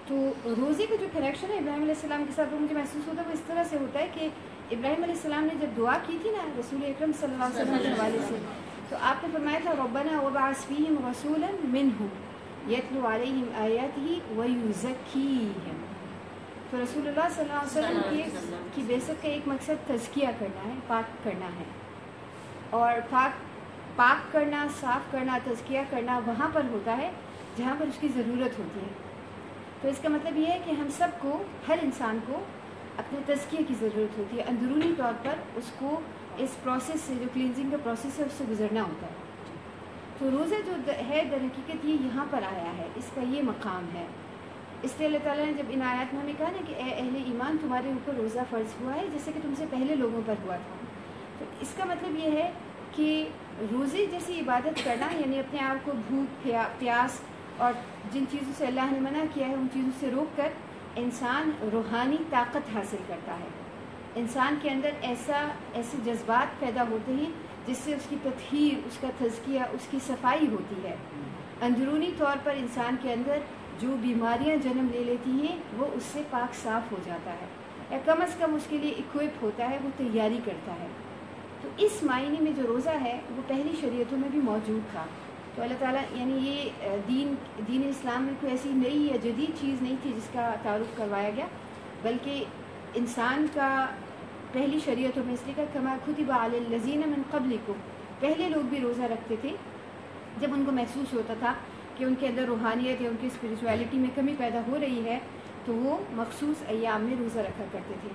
تو روزے کا جو کنیکشن ہے ابراہیم علیہ السلام کے ساتھ وہ مجھے محسوس ہوتا ہے وہ اس طرح سے ہوتا ہے کہ ابراہیم علیہ السلام نے جب دعا کی تھی نا رسول اکرم صلی اللہ علیہ وسلم کے حوالے سے، تو آپ نے فرمایا تھا ربنا وابعث فیہم رسولا منہم یتلو علیہم آیاتہ ویزکیہم. تو رسول اللہ صلی اللہ علیہ وسلم کی بعثت کا ایک مقصد تزکیہ کرنا ہے، پاک کرنا ہے. اور پاک کرنا، صاف کرنا، تزکیہ کرنا وہاں پر ہوتا ہے جہاں پر اس کی ضرورت ہوتی ہے. تو اس کا مطلب یہ ہے کہ ہم سب کو، ہر انسان کو اپنے تزکیے کی ضرورت ہوتی ہے. اندرونی طور پر اس کو اس پروسیس سے، جو کلینزنگ کا پروسیس ہے، اس سے گزرنا ہوتا ہے. تو روزہ جو ہے در حقیقت یہ یہاں پر آیا ہے، اس کا یہ مقام ہے. اس لیے اللہ تعالیٰ نے جب ان آیات میں ہمیں کہا نا کہ اے اہل ایمان تمہارے اوپر روزہ فرض ہوا ہے جیسے کہ تم سے پہلے لوگوں پر ہوا تھا. تو اس کا مطلب یہ ہے کہ روزے جیسی عبادت کرنا، یعنی اپنے آپ کو بھوک، پیاس اور جن چیزوں سے اللہ نے منع کیا ہے ان چیزوں سے روک کر انسان روحانی طاقت حاصل کرتا ہے. انسان کے اندر ایسے جذبات پیدا ہوتے ہیں جس سے اس کی تطہیر، اس کا تزکیہ، اس کی صفائی ہوتی ہے. اندرونی طور پر انسان کے اندر جو بیماریاں جنم لے لیتی ہیں وہ اس سے پاک صاف ہو جاتا ہے، یا کم از کم اس کے لیے اکوپ ہوتا ہے، وہ تیاری کرتا ہے. تو اس معنی میں جو روزہ ہے وہ پہلی شریعتوں میں بھی موجود تھا. تو اللہ تعالیٰ یعنی یہ دین اسلام میں کوئی ایسی نئی یا جدید چیز نہیں تھی جس کا تعارف کروایا گیا، بلکہ انسان کا پہلی شریعتوں میں اس لیے کہ کما کتب علی الذین من قبلکم، پہلے لوگ بھی روزہ رکھتے تھے جب ان کو محسوس ہوتا تھا کہ ان کے اندر روحانیت یا ان کی اسپریچویلٹی میں کمی پیدا ہو رہی ہے تو وہ مخصوص ایام میں روزہ رکھا کرتے تھے.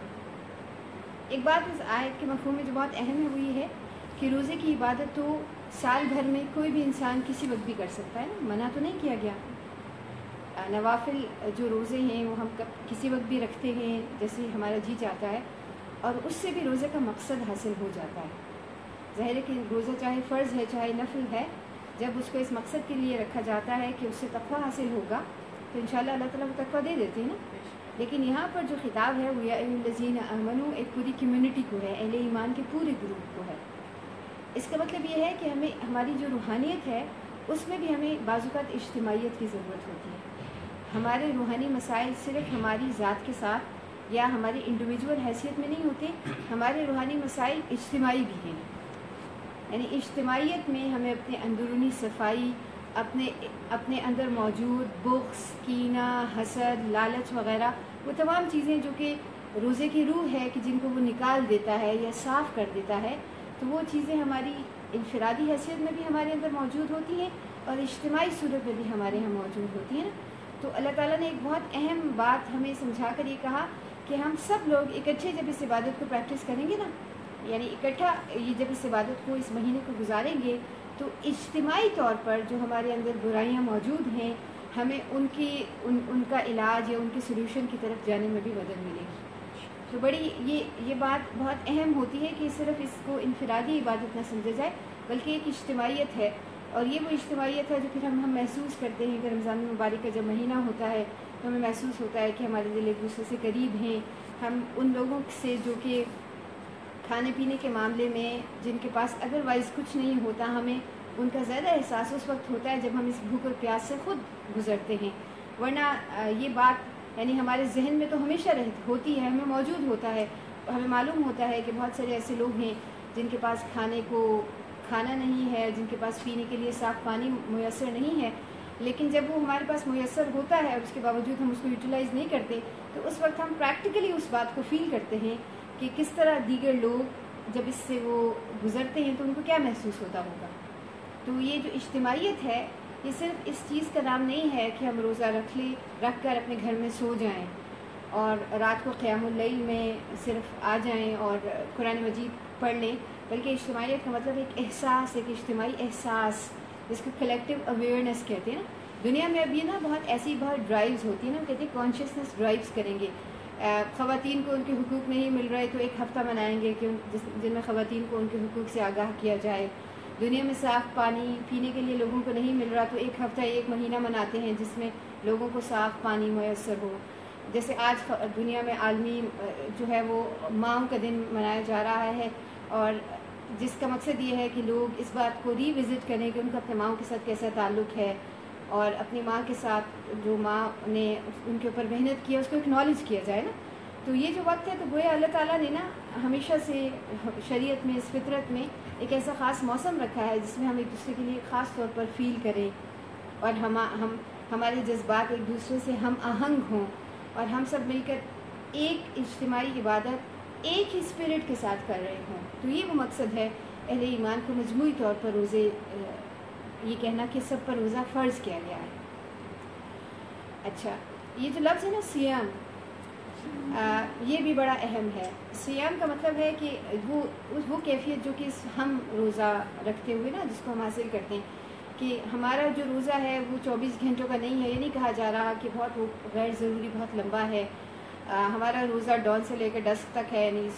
ایک بات اس آیت کے مفہوم میں جو بہت اہم ہے وہ یہ ہے کہ روزے کی عبادت تو سال بھر میں کوئی بھی انسان کسی وقت بھی کر سکتا ہے نا، منع تو نہیں کیا گیا. نوافل جو روزے ہیں وہ ہم کسی وقت بھی رکھتے ہیں جیسے ہمارا جی چاہتا ہے، اور اس سے بھی روزے کا مقصد حاصل ہو جاتا ہے. ظاہر ہے کہ روزہ چاہے فرض ہے چاہے نفل ہے، جب اس کو اس مقصد کے لیے رکھا جاتا ہے کہ اس سے تقویٰ حاصل ہوگا تو انشاءاللہ اللہ تعالیٰ وہ تقویٰ دے دیتے ہیں نا. لیکن یہاں پر جو خطاب ہے وہ یا ایھا الذین آمنوا ایک پوری کمیونٹی کو ہے، اہل ایمان کے پورے گروپ کو ہے. اس کا مطلب یہ ہے کہ ہماری جو روحانیت ہے اس میں بھی ہمیں بعض اوقات اجتماعیت کی ضرورت ہوتی ہے. ہمارے روحانی مسائل صرف ہماری ذات کے ساتھ یا ہماری انڈیویجول حیثیت میں نہیں ہوتے، ہمارے روحانی مسائل اجتماعی بھی ہیں. یعنی اجتماعیت میں ہمیں اپنے اندرونی صفائی، اپنے اندر موجود بغض، کینہ، حسد، لالچ وغیرہ، وہ تمام چیزیں جو کہ روزے کی روح ہے کہ جن کو وہ نکال دیتا ہے یا صاف کر دیتا ہے، تو وہ چیزیں ہماری انفرادی حیثیت میں بھی ہمارے اندر موجود ہوتی ہیں اور اجتماعی صورت میں بھی ہمارے یہاں موجود ہوتی ہیں. تو اللہ تعالیٰ نے ایک بہت اہم بات ہمیں سمجھا کر یہ کہا کہ ہم سب لوگ اکٹھے جب اس عبادت کو پریکٹس کریں گے نا، یعنی اکٹھا یہ جب اس عبادت کو، اس مہینے کو گزاریں گے، تو اجتماعی طور پر جو ہمارے اندر برائیاں موجود ہیں ہمیں ان کا علاج یا ان کی سلوشن کی طرف جانے میں بھی مدد ملے گی. تو بڑی یہ بات بہت اہم ہوتی ہے کہ صرف اس کو انفرادی عبادت نہ سمجھا جائے بلکہ ایک اجتماعیت ہے. اور یہ وہ اجتماعیت ہے جو پھر ہم محسوس کرتے ہیں کہ رمضان المبارک کا جب مہینہ ہوتا ہے تو ہمیں محسوس ہوتا ہے کہ ہمارے دل ایک دوسرے سے قریب ہیں. ہم ان لوگوں سے جو کہ کھانے پینے کے معاملے میں جن کے پاس ادروائز کچھ نہیں ہوتا، ہمیں ان کا زیادہ احساس اس وقت ہوتا ہے جب ہم اس بھوک اور پیاس سے خود گزرتے ہیں. ورنہ یہ بات یعنی ہمارے ذہن میں تو ہمیشہ ہوتی ہے، ہمیں موجود ہوتا ہے. ہمیں معلوم ہوتا ہے کہ بہت سارے ایسے لوگ ہیں جن کے پاس کھانا نہیں ہے، جن کے پاس پینے کے لیے صاف پانی میسر نہیں ہے، لیکن جب وہ ہمارے پاس میسر ہوتا ہے اور اس کے باوجود ہم اس کو یوٹیلائز نہیں کرتے تو اس وقت ہم پریکٹیکلی اس بات کو فیل کرتے ہیں کہ کس طرح دیگر لوگ جب اس سے وہ گزرتے ہیں تو ان کو کیا محسوس ہوتا ہوگا. تو یہ جو اجتماعیت ہے یہ صرف اس چیز کا نام نہیں ہے کہ ہم روزہ رکھ کر اپنے گھر میں سو جائیں اور رات کو قیام اللیل میں صرف آ جائیں اور قرآن مجید پڑھ لیں، بلکہ اجتماعیت کا مطلب ایک احساس، ایک اجتماعی احساس جس کو کلیکٹیو اویئرنیس کہتے ہیں نا. دنیا میں اب یہ نا بہت ڈرائیوز ہوتی ہیں نا، کہتے ہیں کانشیسنیس ڈرائیوز کریں گے. خواتین کو ان کے حقوق نہیں مل رہے تو ایک ہفتہ منائیں گے کہ جن میں خواتین کو ان کے حقوق سے آگاہ کیا جائے. دنیا میں صاف پانی پینے کے لیے لوگوں کو نہیں مل رہا تو ایک ہفتہ ایک مہینہ مناتے ہیں جس میں لوگوں کو صاف پانی میسر ہو. جیسے آج دنیا میں عالمی جو ہے وہ ماؤں کا دن منایا جا رہا ہے، اور جس کا مقصد یہ ہے کہ لوگ اس بات کو ری وزٹ کریں کہ ان کا اپنے ماؤں کے ساتھ کیسا تعلق ہے، اور اپنی ماں کے ساتھ جو ماں نے ان کے اوپر محنت کیا اس کو اکنالج کیا جائے نا. تو یہ جو وقت ہے تو گویا اللہ تعالیٰ نے نا ہمیشہ سے شریعت میں اس فطرت میں ایک ایسا خاص موسم رکھا ہے جس میں ہم ایک دوسرے کے لیے خاص طور پر فیل کریں اور ہمارے جذبات ایک دوسرے سے ہم آہنگ ہوں اور ہم سب مل کر ایک اجتماعی عبادت ایک ہی اسپرٹ کے ساتھ کر رہے ہوں. تو یہ وہ مقصد ہے اہل ایمان کو مجموعی طور پر روزے یہ کہنا کہ سب پر روزہ فرض کیا گیا ہے. اچھا یہ جو لفظ ہے نا سیام یہ بھی بڑا اہم ہے. سیام کا مطلب ہے کہ وہ کیفیت جو کہ ہم روزہ رکھتے ہوئے نا جس کو ہم حاصل کرتے ہیں کہ ہمارا جو روزہ ہے وہ 24 گھنٹوں کا نہیں ہے. یہ نہیں کہا جا رہا کہ بہت وہ غیر ضروری بہت لمبا ہے. ہمارا روزہ ڈان سے لے کر ڈسک تک ہے, یعنی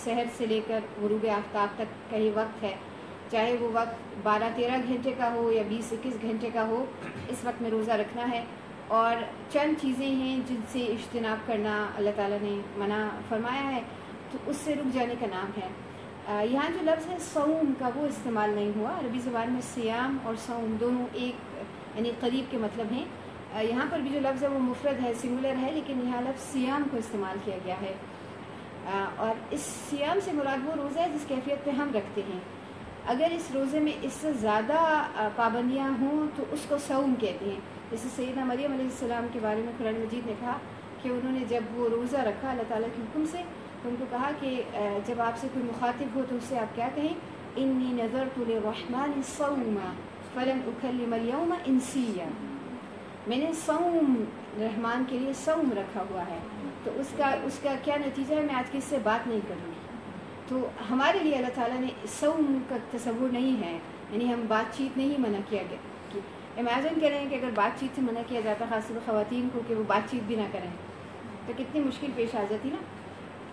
سحر سے لے کر غروب آفتاب تک کا ہی وقت ہے, چاہے وہ وقت 12-13 گھنٹے کا ہو یا 20-21 گھنٹے کا ہو, اس وقت میں روزہ رکھنا ہے. اور چند چیزیں ہیں جن سے اجتناب کرنا اللہ تعالیٰ نے منع فرمایا ہے, تو اس سے رک جانے کا نام ہے. یہاں جو لفظ ہے صوم کا وہ استعمال نہیں ہوا. عربی زبان میں سیام اور صوم دونوں ایک یعنی قریب کے مطلب ہیں. یہاں پر بھی جو لفظ ہے وہ مفرد ہے, سنگولر ہے, لیکن یہاں لفظ سیام کو استعمال کیا گیا ہے. اور اس سیام سے مراد وہ روزہ ہے جس کیفیت پہ ہم رکھتے ہیں. اگر اس روزے میں اس سے زیادہ پابندیاں ہوں تو اس کو صوم کہتے ہیں. جیسے سیدنا مریم علیہ السلام کے بارے میں قرآن مجید نے کہا کہ انہوں نے جب وہ روزہ رکھا اللہ تعالیٰ کے حکم سے تو ان کو کہا کہ جب آپ سے کوئی مخاطب ہو تو اس سے آپ کیا کہیں, انی نذرت للرحمن صوما فلن اکلم اليوم انسیا. میں نے صوم رحمان کے لیے صوم رکھا ہوا ہے, تو اس کا کیا نتیجہ ہے, میں آج کس سے بات نہیں کروں گی. تو ہمارے لیے اللہ تعالیٰ نے صوم کا تصور نہیں ہے, یعنی ہم بات چیت نہیں منع کیا گیا. امیجن کریں کہ اگر بات چیت سے منع کیا جاتا خاص طور خواتین کو کہ وہ بات چیت بھی نہ کریں تو کتنی مشکل پیش آ جاتی نا.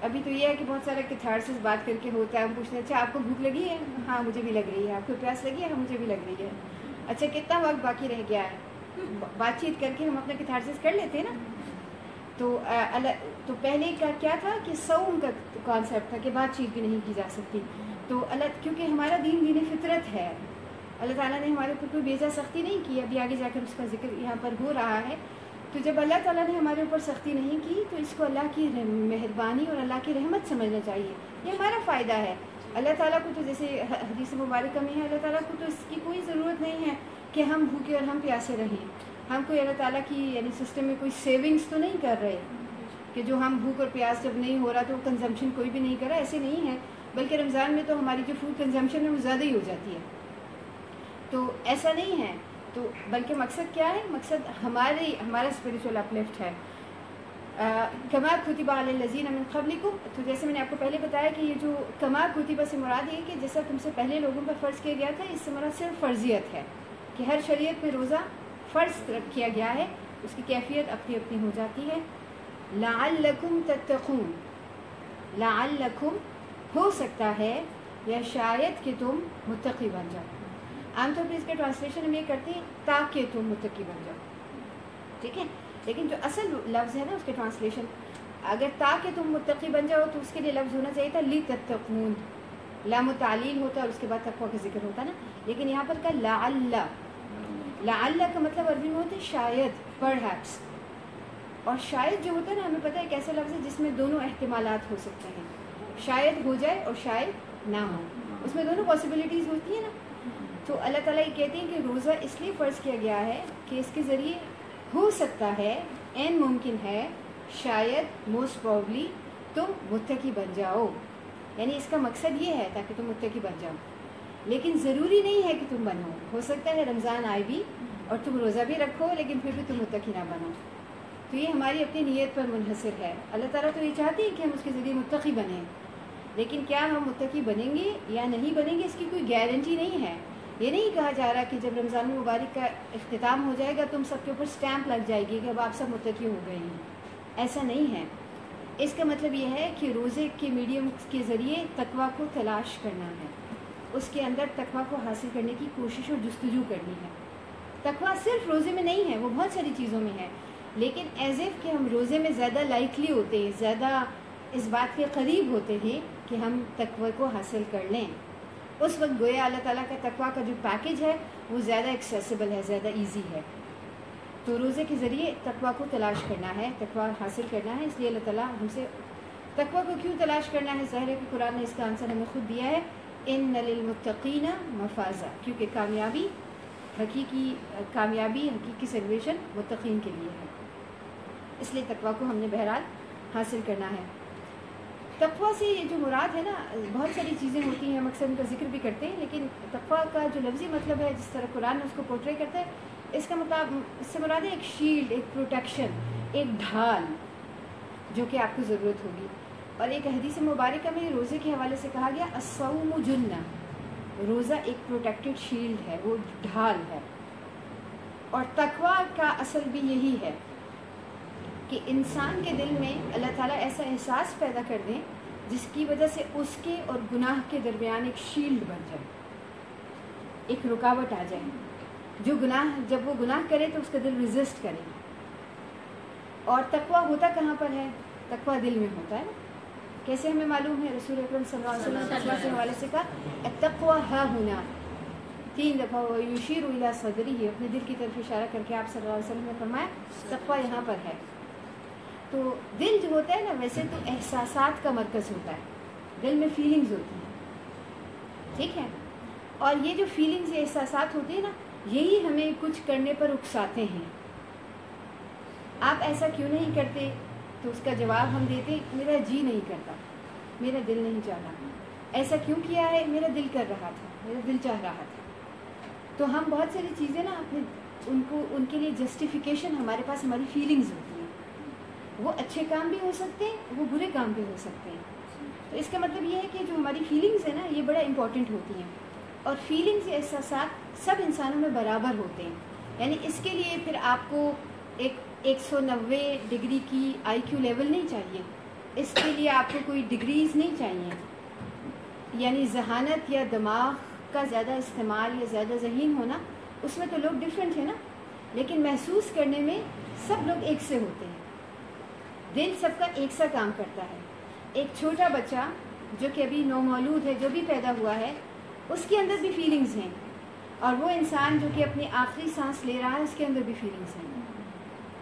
ابھی تو یہ ہے کہ بہت سارا کتھارسس بات کر کے ہوتا ہے, ہم پوچھتے ہیں اچھا آپ کو بھوک لگی ہے, ہاں مجھے بھی لگ رہی ہے, آپ کو پیاس لگی ہے, ہاں مجھے بھی لگ رہی ہے, اچھا کتنا وقت باقی رہ گیا ہے. بات چیت کر کے ہم اپنا کتھارسس کر لیتے ہیں نا. تو پہلے کا کیا تھا کہ صوم کا کانسیپٹ تھا کہ بات چیت بھی نہیں کی جا سکتی. تو کیونکہ ہمارا دین فطرت ہے, اللہ تعالیٰ نے ہمارے اوپر کوئی بیجا سختی نہیں کی. ابھی آگے جا کر اس کا ذکر یہاں پر ہو رہا ہے. تو جب اللہ تعالیٰ نے ہمارے اوپر سختی نہیں کی تو اس کو اللہ کی مہربانی اور اللہ کی رحمت سمجھنا چاہیے. یہ ہمارا فائدہ ہے. اللہ تعالیٰ کو تو جیسے حدیث مبارکہ میں ہے, اللہ تعالیٰ کو تو اس کی کوئی ضرورت نہیں ہے کہ ہم بھوکے اور ہم پیاسے رہیں. ہم کوئی اللہ تعالیٰ کی یعنی سسٹم میں کوئی سیونگس تو نہیں کر رہے کہ جو ہم بھوک اور پیاس جب نہیں ہو رہا تو کنزمپشن کوئی بھی نہیں کر رہا. ایسے نہیں ہے, بلکہ رمضان میں تو ہماری جو فوڈ کنزمپشن ہے وہ زیادہ ہی ہو جاتی ہے. تو ایسا نہیں ہے. تو بلکہ مقصد کیا ہے, مقصد ہمارا اسپریچول اپلفٹ ہے. کما کتب علی الذین من قبلکم, تو جیسے میں نے آپ کو پہلے بتایا کہ یہ جو کما کتب سے مراد یہ کہ جیسا تم سے پہلے لوگوں پر فرض کیا گیا تھا, اس سے مراد صرف فرضیت ہے کہ ہر شریعت میں روزہ فرض کیا گیا ہے, اس کی کیفیت اپنی اپنی ہو جاتی ہے. لعلکم تتقون, لعلکم ہو سکتا ہے یا شاید کہ تم متقی بن جاؤ. عام طور پر اس کے ٹرانسلیشن ہم یہ کرتے ہیں تاکہ تم متقی بن جاؤ, ٹھیک ہے. لیکن جو اصل لفظ ہے نا اس کے ٹرانسلیشن, اگر تاکہ تم متقی بن جاؤ تو اس کے لیے لفظ ہونا چاہیے تھا لتتقون, لام تعلیل ہوتا اور اس کے بعد تقویٰ کا ذکر ہوتا نا. لیکن یہاں پر کا لعل, لعل کا مطلب عربی میں ہوتا ہے شاید, پرہیپس. اور شاید جو ہوتا ہے نا, ہمیں پتہ ہے ایک ایسا لفظ ہے جس میں دونوں احتمالات ہو سکتے ہیں, شاید ہو جائے اور شاید نہ ہو, اس میں دونوں پاسبلٹیز ہوتی ہیں نا. تو اللہ تعالیٰ یہ کہتے ہیں کہ روزہ اس لیے فرض کیا گیا ہے کہ اس کے ذریعے ہو سکتا ہے, این ممکن ہے, شاید موسٹ پروبلی تم متقی بن جاؤ. یعنی اس کا مقصد یہ ہے تاکہ تم متقی بن جاؤ, لیکن ضروری نہیں ہے کہ تم بنو. ہو سکتا ہے رمضان آئے بھی اور تم روزہ بھی رکھو لیکن پھر بھی تم متقی نہ بنو. تو یہ ہماری اپنی نیت پر منحصر ہے. اللہ تعالیٰ تو یہ چاہتے ہیں کہ ہم اس کے ذریعے متقی بنیں, لیکن کیا ہم متقی بنیں گے یا نہیں بنیں گے اس کی کوئی گارنٹی نہیں ہے. یہ نہیں کہا جا رہا کہ جب رمضان المبارک کا اختتام ہو جائے گا تم سب کے اوپر سٹیمپ لگ جائے گی کہ اب آپ سب متقی ہو گئے ہیں. ایسا نہیں ہے. اس کا مطلب یہ ہے کہ روزے کے میڈیم کے ذریعے تقویٰ کو تلاش کرنا ہے, اس کے اندر تقویٰ کو حاصل کرنے کی کوشش اور جستجو کرنی ہے. تقویٰ صرف روزے میں نہیں ہے, وہ بہت ساری چیزوں میں ہے, لیکن ایز ایف کہ ہم روزے میں زیادہ لائکلی ہوتے ہیں, زیادہ اس بات کے قریب ہوتے ہیں کہ ہم تقویٰ کو حاصل کر لیں. اس وقت گویا اللہ تعالیٰ کا تقویٰ کا جو پیکیج ہے وہ زیادہ ایکسیسیبل ہے، زیادہ ایزی ہے. تو روزے کے ذریعے تقویٰ کو تلاش کرنا ہے، تقویٰ حاصل کرنا ہے. اس لیے اللہ تعالیٰ ہم سے تقویٰ کو کیوں تلاش کرنا ہے؟ ظاہر ہے کہ قرآن نے اس کا آنسر ہمیں خود دیا ہے، ان للمتقین مفازا، کیونکہ کامیابی، حقیقی کامیابی، حقیقی سیلیبریشن متقین کے لیے ہے. اس لیے تقویٰ کو ہم نے بہرحال حاصل کرنا ہے. تقویٰ سے یہ جو مراد ہے نا، بہت ساری چیزیں ہوتی ہیں، ہم اکثر ان کا ذکر بھی کرتے ہیں، لیکن تقویٰ کا جو لفظی مطلب ہے، جس طرح قرآن نے اس کو پورٹرے کرتا ہے، اس کا مطلب، اس سے مراد ہے ایک شیلڈ، ایک پروٹیکشن، ایک ڈھال جو کہ آپ کو ضرورت ہوگی. اور ایک حدیث مبارکہ میں روزے کے حوالے سے کہا گیا الصوم جنہ، روزہ ایک پروٹیکٹڈ شیلڈ ہے، وہ ڈھال ہے. اور تقویٰ کا اصل بھی یہی ہے کہ انسان کے دل میں اللہ تعالیٰ ایسا احساس پیدا کر دیں جس کی وجہ سے اس کے اور گناہ کے درمیان ایک شیلڈ بن جائے، ایک رکاوٹ آ جائے. جو گناہ، جب وہ گناہ کرے تو اس کا دل ریزسٹ کرے. اور تقویٰ ہوتا کہاں پر ہے؟ تقویٰ دل میں ہوتا ہے. کیسے ہمیں معلوم ہے؟ رسول اکرم صلی اللہ علیہ وسلم تقویٰ کے حوالے سے کہا التقویٰ ہا ہنا، 3 دفعہ. یشیر الی صدرہ، اپنے دل کی طرف اشارہ کر کے آپ صلی اللہ علیہ وسلم نے فرمایا تقویٰ یہاں پر ہے. تو دل جو ہوتا ہے نا، ویسے تو احساسات کا مرکز ہوتا ہے، دل میں فیلنگز ہوتی ہیں، ٹھیک ہے. اور یہ جو فیلنگز یا احساسات ہوتے ہیں نا، یہی ہمیں کچھ کرنے پر اکساتے ہیں. آپ ایسا کیوں نہیں کرتے؟ تو اس کا جواب ہم دیتے میرا جی نہیں کرتا، میرا دل نہیں چاہ رہا. ایسا کیوں کیا ہے؟ میرا دل کر رہا تھا، میرا دل چاہ رہا تھا. تو ہم بہت ساری چیزیں نا اپنے ان کے لیے جسٹیفیکیشن، ہمارے پاس ہماری فیلنگز ہوتی ہیں. وہ اچھے کام بھی ہو سکتے ہیں، وہ برے کام بھی ہو سکتے ہیں. تو اس کا مطلب یہ ہے کہ جو ہماری فیلنگز ہیں نا، یہ بڑا امپورٹنٹ ہوتی ہیں. اور فیلنگز یا احساسات سب انسانوں میں برابر ہوتے ہیں. یعنی اس کے لیے پھر آپ کو ایک 190 ڈگری کی آئی کیو لیول نہیں چاہیے، اس کے لیے آپ کو کوئی ڈگریز نہیں چاہیے. یعنی ذہانت یا دماغ کا زیادہ استعمال یا زیادہ ذہین ہونا، اس میں تو لوگ ڈفرینٹ ہیں نا، لیکن محسوس کرنے میں سب لوگ ایک سے ہوتے ہیں. دل سب کا ایک سا کام کرتا ہے. ایک چھوٹا بچہ جو کہ ابھی نومولود ہے، جو بھی پیدا ہوا ہے، اس کے اندر بھی فیلنگز ہیں. اور وہ انسان جو کہ اپنی آخری سانس لے رہا ہے، اس کے اندر بھی فیلنگز ہیں.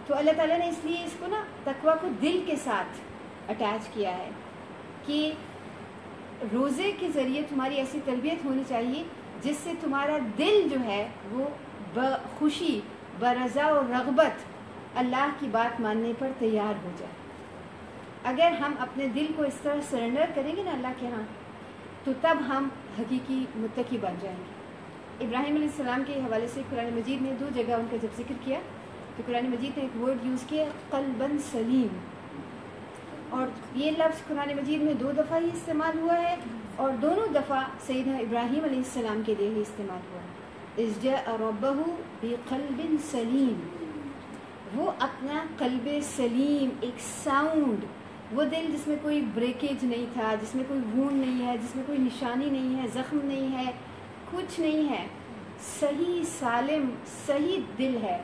تو اللہ تعالیٰ نے اس لیے اس کو نا تقویٰ کو دل کے ساتھ اٹیچ کیا ہے کہ روزے کے ذریعے تمہاری ایسی تربیت ہونی چاہیے جس سے تمہارا دل جو ہے وہ بخوشی، برضا اور رغبت اللہ کی بات ماننے پر تیار ہو جائے. اگر ہم اپنے دل کو اس طرح سرنڈر کریں گے نا اللہ کے ہاں، تو تب ہم حقیقی متقی بن جائیں گے. ابراہیم علیہ السلام کے حوالے سے قرآن مجید نے 2 جگہ ان کا جب ذکر کیا تو قرآن مجید نے ایک ورڈ یوز کیا قلباً سلیم. اور یہ لفظ قرآن مجید میں 2 دفعہ ہی استعمال ہوا ہے، اور دونوں دفعہ سیدنا ابراہیم علیہ السلام کے لیے ہی استعمال ہوا ہے. اذ جاء ربہ بقلب سلیم، وہ اپنا قلب سلیم، ایک ساؤنڈ، وہ دل جس میں کوئی بریکیج نہیں تھا، جس میں کوئی وون نہیں ہے، جس میں کوئی نشانی نہیں ہے، زخم نہیں ہے، کچھ نہیں ہے، صحیح سالم صحیح دل ہے،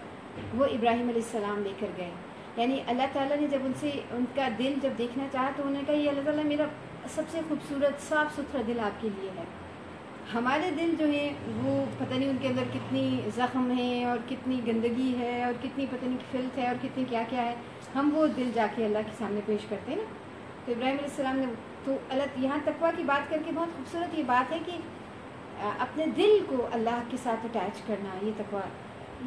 وہ ابراہیم علیہ السلام لے کر گئے. یعنی اللہ تعالیٰ نے جب ان سے ان کا دل جب دیکھنا چاہا تو انہوں نے کہا یہ اللہ تعالیٰ میرا سب سے خوبصورت صاف ستھرا دل آپ کے لیے ہے. ہمارے دل جو ہیں وہ پتہ نہیں ان کے اندر کتنی زخم ہیں اور کتنی گندگی ہے اور کتنی پتہ نہیں فلت ہے اور کتنی کیا کیا ہے، ہم وہ دل جا کے اللہ کے سامنے پیش کرتے ہیں نا. تو ابراہیم علیہ السلام نے تو اللہ یہاں تقویٰ کی بات کر کے بہت خوبصورت یہ بات ہے کہ اپنے دل کو اللہ کے ساتھ اٹیچ کرنا، یہ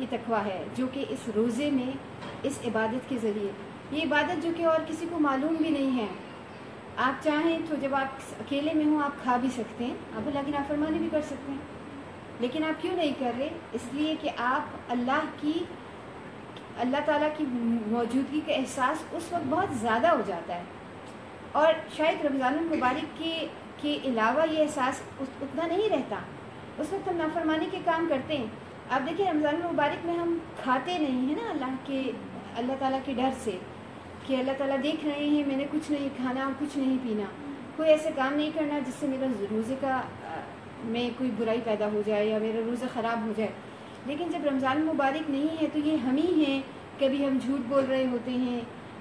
تقویٰ ہے جو کہ اس روزے میں اس عبادت کے ذریعے، یہ عبادت جو کہ اور کسی کو معلوم بھی نہیں ہے. آپ چاہیں تو جب آپ اکیلے میں ہوں آپ کھا بھی سکتے ہیں، آپ اللہ کی نافرمانی بھی کر سکتے ہیں، لیکن آپ کیوں نہیں کر رہے؟ اس لیے کہ آپ اللہ تعالیٰ کی موجودگی کا احساس اس وقت بہت زیادہ ہو جاتا ہے. اور شاید رمضان المبارک کے علاوہ یہ احساس اتنا نہیں رہتا. اس وقت ہم نافرمانی کے کام کرتے ہیں. آپ دیکھیں رمضان المبارک میں ہم کھاتے نہیں ہیں نا اللہ تعالیٰ کے ڈر سے کہ اللہ تعالیٰ دیکھ رہے ہیں، میں نے کچھ نہیں کھانا اور کچھ نہیں پینا، کوئی ایسے کام نہیں کرنا جس سے میرا روزے کا میں کوئی برائی پیدا ہو جائے یا میرا روزہ خراب ہو جائے. لیکن جب رمضان المبارک نہیں ہے تو یہ ہم ہی ہیں، کبھی ہم جھوٹ بول رہے ہوتے ہیں،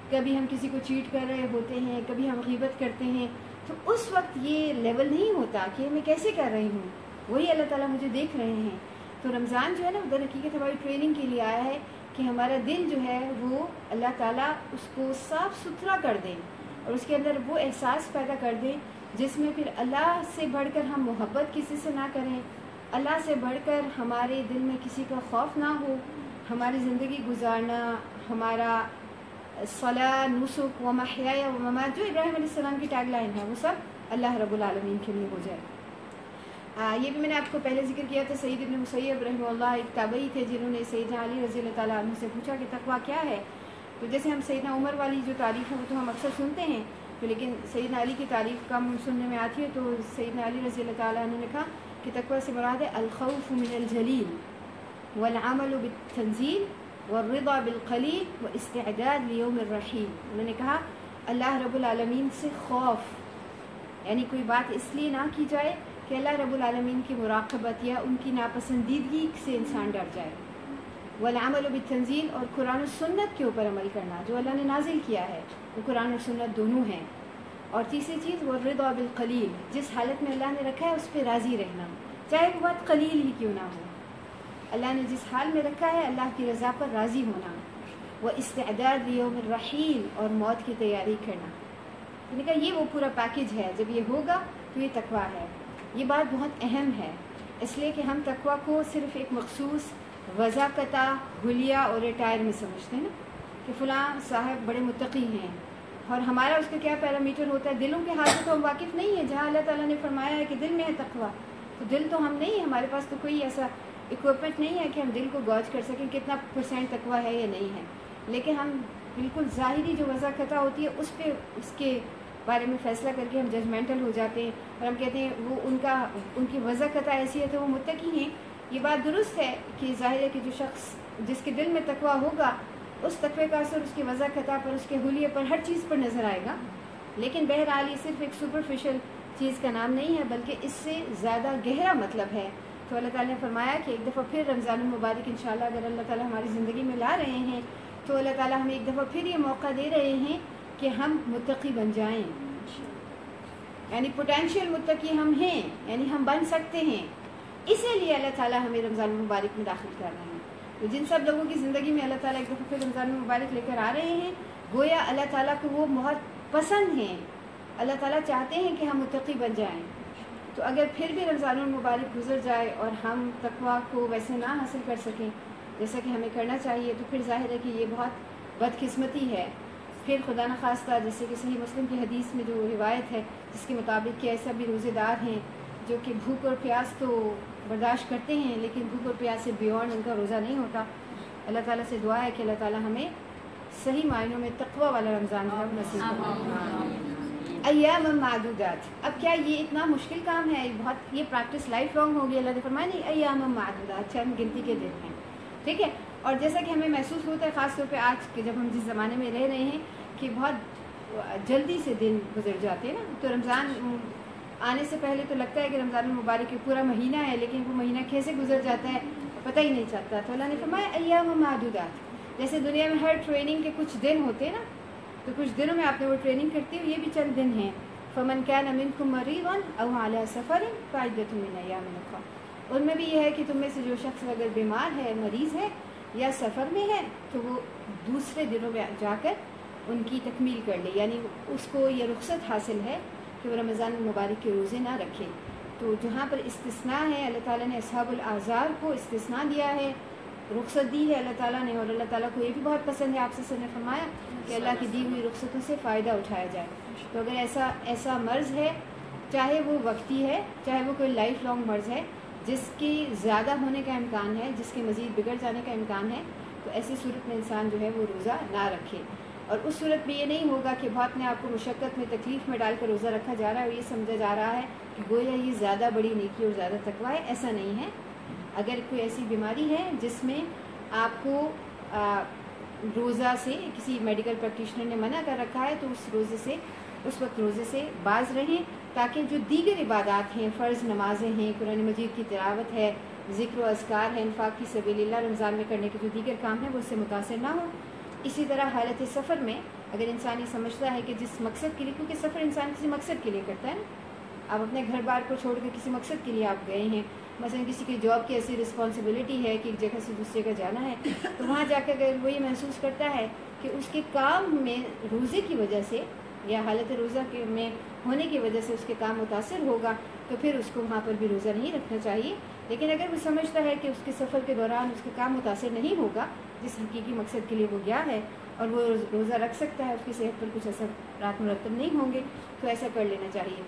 کبھی ہم کسی کو چیٹ کر رہے ہوتے ہیں، کبھی ہم غیبت کرتے ہیں. تو اس وقت یہ لیول نہیں ہوتا کہ میں کیسے کر رہی ہوں، وہی اللہ تعالیٰ مجھے دیکھ رہے ہیں. تو رمضان جو ہے نا در حقیقت ہماری ٹریننگ کے لیے آیا ہے کہ ہمارا دل جو ہے وہ اللہ تعالیٰ اس کو صاف ستھرا کر دیں اور اس کے اندر وہ احساس پیدا کر دیں جس میں پھر اللہ سے بڑھ کر ہم محبت کسی سے نہ کریں، اللہ سے بڑھ کر ہمارے دل میں کسی کا خوف نہ ہو. ہماری زندگی گزارنا، ہمارا صلاۃ، نسک و محیای و ممات جو ابراہیم علیہ السلام کی ٹیگ لائن ہے وہ سب اللہ رب العالمین کے لیے ہو جائے. یہ بھی میں نے آپ کو پہلے ذکر کیا تھا. سعید ابن مسیب رحمہ اللہ ایک تابعی تھے جنہوں نے سیدنا علی رضی اللہ تعالیٰ عنہ سے پوچھا کہ تقویٰ کیا ہے. تو جیسے ہم سیدنا عمر والی جو تعریف ہے وہ تو ہم اکثر سنتے ہیں، تو لیکن سیدنا علی کی تعریف کم سننے میں آتی ہے. تو سیدنا علی رضی اللہ تعالیٰ عنہ نے کہا کہ تقویٰ سے مراد ہے الخوف من الجلیل والعمل بالتنزیل والرضا بالقلیل واستعداد لیوم الرحیل. انہوں نے کہا اللہ رب العالمین سے خوف، یعنی کوئی بات اس لیے نہ کی جائے کہ اللہ رب العالمین کی مراقبت یا ان کی ناپسندیدگی سے انسان ڈر جائے. والعمل بالتنزیل، اور قرآن و سنت کے اوپر عمل کرنا جو اللہ نے نازل کیا ہے، وہ قرآن و سنت دونوں ہیں. اور تیسری چیز والرضا بالقلیل، جس حالت میں اللہ نے رکھا ہے اس پہ راضی رہنا، چاہے وہ بات قلیل ہی کیوں نہ ہو. اللہ نے جس حال میں رکھا ہے اللہ کی رضا پر راضی ہونا. واستعداد لیوم الرحیل، اور موت کی تیاری کرنا. میں نے کہا یہ وہ پورا پیکج ہے. جب یہ ہوگا تو یہ تقویٰ ہے. یہ بات بہت اہم ہے اس لیے کہ ہم تقویٰ کو صرف ایک مخصوص وضاقتہ، حلیہ اور ریٹائر میں سمجھتے ہیں نا کہ فلاں صاحب بڑے متقی ہیں، اور ہمارا اس کا کیا پیرامیٹر ہوتا ہے. دلوں کے حال سے تو ہم واقف نہیں ہیں. جہاں اللہ تعالیٰ نے فرمایا ہے کہ دل میں ہے تقویٰ، تو دل تو ہم نہیں ہیں، ہمارے پاس تو کوئی ایسا اکوپمنٹ نہیں ہے کہ ہم دل کو گوج کر سکیں کتنا % تقویٰ ہے یا نہیں ہے. لیکن ہم بالکل ظاہری جو وضاقتہ ہوتی ہے اس پہ اس کے بارے میں فیصلہ کر کے ہم ججمنٹل ہو جاتے ہیں اور ہم کہتے ہیں وہ ان کی وضاقتہ ایسی ہے تو وہ متقی ہیں. یہ بات درست ہے کہ ظاہر ہے کہ جو شخص جس کے دل میں تقویٰ ہوگا اس تقوی کا اثر اس کی وضاقتہ پر، اس کے حلیے پر، ہر چیز پر نظر آئے گا. لیکن بہرحال یہ صرف ایک سپرفیشل چیز کا نام نہیں ہے بلکہ اس سے زیادہ گہرا مطلب ہے. تو اللہ تعالیٰ نے فرمایا کہ ایک دفعہ پھر رمضان المبارک انشاءاللہ اگر اللہ تعالیٰ ہماری زندگی میں لا رہے ہیں تو اللہ تعالیٰ ہمیں ایک دفعہ پھر یہ موقع دے رہے ہیں کہ ہم متقی بن جائیں. یعنی پوٹینشیل متقی ہم ہیں، یعنی ہم بن سکتے ہیں. اسی لیے اللہ تعالیٰ ہمیں رمضان المبارک میں داخل کر رہے ہیں. تو جن سب لوگوں کی زندگی میں اللہ تعالیٰ ایک دفعہ پھر رمضان المبارک لے کر آ رہے ہیں، گویا اللہ تعالیٰ کو وہ بہت پسند ہیں. اللہ تعالیٰ چاہتے ہیں کہ ہم متقی بن جائیں. تو اگر پھر بھی رمضان المبارک گزر جائے اور ہم تقویٰ کو ویسے نہ حاصل کر سکیں جیسا کہ ہمیں کرنا چاہیے تو پھر ظاہر ہے کہ یہ بہت بدقسمتی ہے. پھر خدا نخواستہ جیسے کہ صحیح مسلم کی حدیث میں جو روایت ہے جس کے مطابق کہ ایسا بھی روزے دار ہیں جو کہ بھوک اور پیاس تو برداشت کرتے ہیں لیکن بھوک اور پیاس سے بیونڈ ان کا روزہ نہیں ہوتا. اللہ تعالیٰ سے دعا ہے کہ اللہ تعالیٰ ہمیں صحیح معنوں میں تقویٰ والا رمضان نصیب فرمائے. ایام معدودات، اب کیا یہ اتنا مشکل کام ہے؟ بہت یہ پریکٹس لائف لانگ ہوگی. اللہ نے فرمایا نہیں ایام معدودات، چند گنتی کے دن ہیں، ٹھیک ہے. اور جیسا کہ ہمیں محسوس ہوتا ہے خاص طور پہ آج کے جب ہم جس زمانے میں رہ رہے ہیں کہ بہت جلدی سے دن گزر جاتے ہیں نا. تو رمضان آنے سے پہلے تو لگتا ہے کہ رمضان المبارک پورا مہینہ ہے لیکن وہ مہینہ کیسے گزر جاتا ہے پتہ ہی نہیں چلتا. تو اللہ نے فرمایا ایام معدودات. جیسے دنیا میں ہر ٹریننگ کے کچھ دن ہوتے ہیں نا، تو کچھ دنوں میں آپ نے وہ ٹریننگ کرتی ہو، یہ بھی چند دن ہیں. فمن كان منكم مريضا او على سفر فعدة من ايام اخرى. ان میں بھی یہ ہے کہ تم میں سے جو شخص اگر بیمار ہے، مریض ہے یا سفر میں ہے تو وہ دوسرے دنوں میں جا کر ان کی تکمیل کر لے، یعنی اس کو یہ رخصت حاصل ہے کہ وہ رمضان المبارک کے روزے نہ رکھے. تو جہاں پر استثناء ہے، اللہ تعالیٰ نے اصحاب الاعذار کو استثناء دیا ہے، رخصت دی ہے اللہ تعالیٰ نے. اور اللہ تعالیٰ کو یہ بھی بہت پسند ہے، آپ سے نے فرمایا کہ اللہ کی دی ہوئی رخصتوں سے فائدہ اٹھایا جائے. تو اگر ایسا مرض ہے، چاہے وہ وقتی ہے چاہے وہ کوئی لائف لانگ مرض ہے جس کی زیادہ ہونے کا امکان ہے، جس کے مزید بگڑ جانے کا امکان ہے، تو ایسی صورت میں انسان جو ہے وہ روزہ نہ رکھے. اور اس صورت میں یہ نہیں ہوگا کہ بہت نے آپ کو مشقت میں تکلیف میں ڈال کر روزہ رکھا جا رہا ہے اور یہ سمجھا جا رہا ہے کہ گویا یہ زیادہ بڑی نیکی اور زیادہ تقویٰ ہے. ایسا نہیں ہے. اگر کوئی ایسی بیماری ہے جس میں آپ کو روزہ سے کسی میڈیکل پریکٹیشنر نے منع کر رکھا ہے تو اس وقت روزے سے باز رہیں تاکہ جو دیگر عبادات ہیں، فرض نمازیں ہیں، قرآن مجید کی تلاوت ہے، ذکر و اذکار ہے، انفاق فی سبیل اللہ رمضان میں کرنے کے جو دیگر کام ہیں وہ اس سے متاثر نہ ہوں. اسی طرح حالت سفر میں اگر انسان یہ سمجھتا ہے کہ جس مقصد کے لیے، کیونکہ سفر انسان کسی مقصد کے لیے کرتا ہے نا، آپ اپنے گھر بار کو چھوڑ کے کسی مقصد کے لیے آپ گئے ہیں، مثلا کسی کی جاب کی ایسی رسپانسبلٹی ہے کہ ایک جگہ سے دوسری جگہ جانا ہے، تو وہاں جا کے اگر وہ یہ محسوس کرتا ہے کہ اس کے کام میں روزے کی وجہ سے یا حالت روزہ کے میں ہونے کی وجہ سے اس کے کام متاثر ہوگا، تو پھر اس کو وہاں پر بھی روزہ نہیں رکھنا چاہیے. لیکن اگر وہ سمجھتا ہے کہ اس کے سفر کے دوران اس کا کام متاثر نہیں ہوگا جس حقیقی مقصد کے لیے وہ گیا ہے، اور وہ روزہ رکھ سکتا ہے، اس کی صحت پر کچھ اثرات مرتب نہیں ہوں گے، تو ایسا کر لینا چاہیے.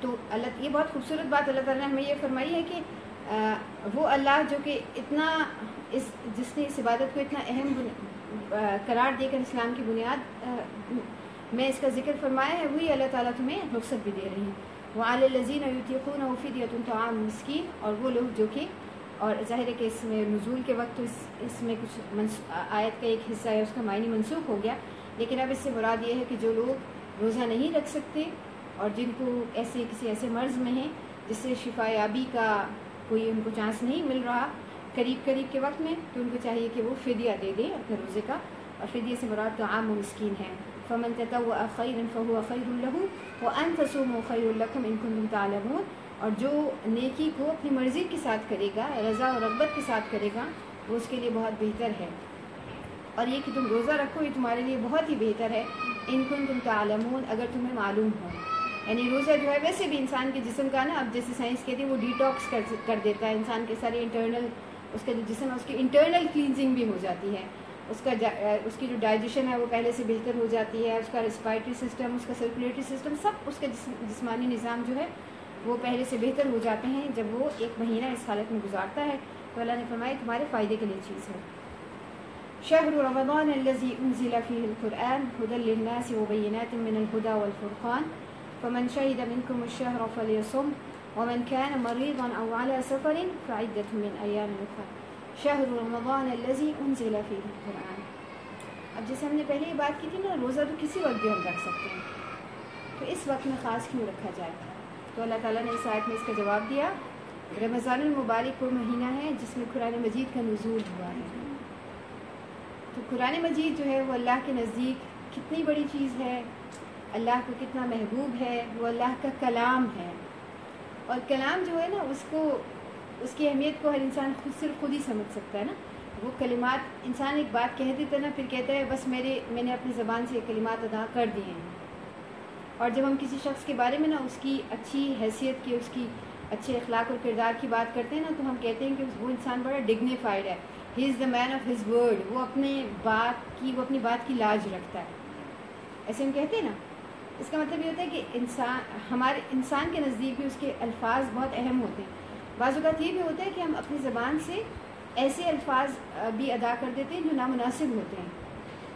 تو اللہ، یہ بہت خوبصورت بات اللہ تعالیٰ نے ہمیں یہ فرمائی ہے کہ وہ اللہ جو کہ اتنا جس نے اس عبادت کو اتنا اہم قرار دے کر اسلام کی بنیاد میں اس کا ذکر فرمایا ہے، وہی اللہ تعالیٰ تمہیں رخصت بھی دے رہی ہیں. وعلی الذین یطیقونہ فدیۃ طعام مسکین، اور وہ لوگ جو کہ، اور ظاہر ہے کہ اس میں نزول کے وقت اس میں کچھ آیت کا ایک حصہ ہے اس کا معنی منسوخ ہو گیا، لیکن اب اس سے مراد یہ ہے کہ جو لوگ روزہ نہیں رکھ سکتے اور جن کو کسی ایسے مرض میں ہیں جس سے شفا یابی کا کوئی ان کو چانس نہیں مل رہا قریب کے وقت میں، تو ان کو چاہیے کہ وہ فدیہ دے دیں اپنے روزے کا، اور فدیہ سے مراد طعام مسکین ہے. فمن تطوع خیرا فهو خیر له وان تصوموا خیر لکم ان کنتم تعلمون، اور جو نیکی کو اپنی مرضی کے ساتھ کرے گا، رضا اور رغبت کے ساتھ کرے گا، وہ اس کے لیے بہت بہتر ہے. اور یہ کہ تم روزہ رکھو یہ تمہارے لیے بہت ہی بہتر ہے، ان کنتم تعلمون، اگر تمہیں معلوم ہو. یعنی روزہ جو ہے ویسے بھی انسان کے جسم کا نا، اب جیسے سائنس کہتی ہے وہ ڈیٹاکس کر دیتا ہے انسان کے سارے انٹرنل، اس کا جو جسم ہے اس کی انٹرنل کلینزنگ بھی ہو جاتی ہے، اس کی جو ڈائجیشن ہے وہ پہلے سے بہتر ہو جاتی ہے، اس کا ریسپائرٹری سسٹم، اس کا سرکولیٹری سسٹم، سب اس کا جسمانی نظام جو ہے وہ پہلے سے بہتر ہو جاتے ہیں جب وہ ایک مہینہ اس حالت میں گزارتا ہے. تو اللہ نے فرمایا تمہارے فائدے کے لیے چیز ہے. شہر رمضان الذی انزل فیہ القرآن ھدی للناس وبینات من الھدی والفرقان فمن شہد منکم الشہر فلیصم ومن کان مریضا او علی سفر فعدۃ من ایام اخر. شہر رمضان الذی انزل فیہ القرآن. اب جیسے ہم نے پہلے یہ بات کی تھی نا، روزہ تو کسی وقت بھی ہم رکھ سکتے ہیں، تو اس وقت میں خاص کیوں رکھا جائے؟ تو اللہ تعالیٰ نے اس آیت میں اس کا جواب دیا. رمضان المبارک وہ مہینہ ہے جس میں قرآن مجید کا نزول ہوا ہے. تو قرآن مجید جو ہے وہ اللہ کے نزدیک کتنی بڑی چیز ہے، اللہ کو کتنا محبوب ہے، وہ اللہ کا کلام ہے. اور کلام جو ہے نا اس کی اہمیت کو ہر انسان صرف خود ہی سمجھ سکتا ہے نا. وہ کلمات انسان ایک بات کہہ دیتا ہے نا، پھر کہتا ہے بس میں نے اپنی زبان سے کلمات ادا کر دیے ہیں. اور جب ہم کسی شخص کے بارے میں نا اس کی اچھی حیثیت کی، اس کی اچھے اخلاق اور کردار کی بات کرتے ہیں نا، تو ہم کہتے ہیں کہ وہ انسان بڑا ڈگنیفائڈ ہے، ہی از دا مین آف ہز ورڈ، وہ اپنی بات کی لاج رکھتا ہے، ایسے ہم کہتے ہیں نا. اس کا مطلب یہ ہوتا ہے کہ انسان کے نزدیک بھی اس کے الفاظ بہت اہم ہوتے ہیں. بعض اوقات یہ بھی ہوتا ہے کہ ہم اپنی زبان سے ایسے الفاظ بھی ادا کر دیتے ہیں جو نامناسب ہوتے ہیں،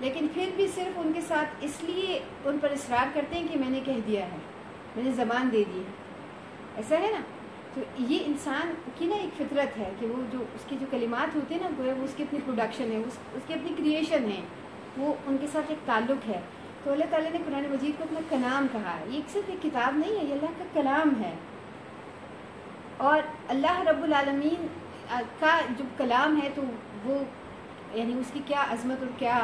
لیکن پھر بھی صرف ان کے ساتھ اس لیے ان پر اصرار کرتے ہیں کہ میں نے کہہ دیا ہے، میں نے زبان دے دی ہے. ایسا ہے نا. تو یہ انسان کی نا ایک فطرت ہے کہ وہ جو اس کی جو کلمات ہوتے ہیں نا، وہ اس کی اپنی پروڈکشن ہے، اس کی اپنی کریشن ہے، وہ ان کے ساتھ ایک تعلق ہے. تو اللہ تعالیٰ نے قرآن مجید کو اپنا کلام کہا ہے. یہ صرف ایک کتاب نہیں ہے، یہ اللہ کا کلام ہے. اور اللہ رب العالمین کا جو کلام ہے تو وہ یعنی اس کی کیا عظمت اور کیا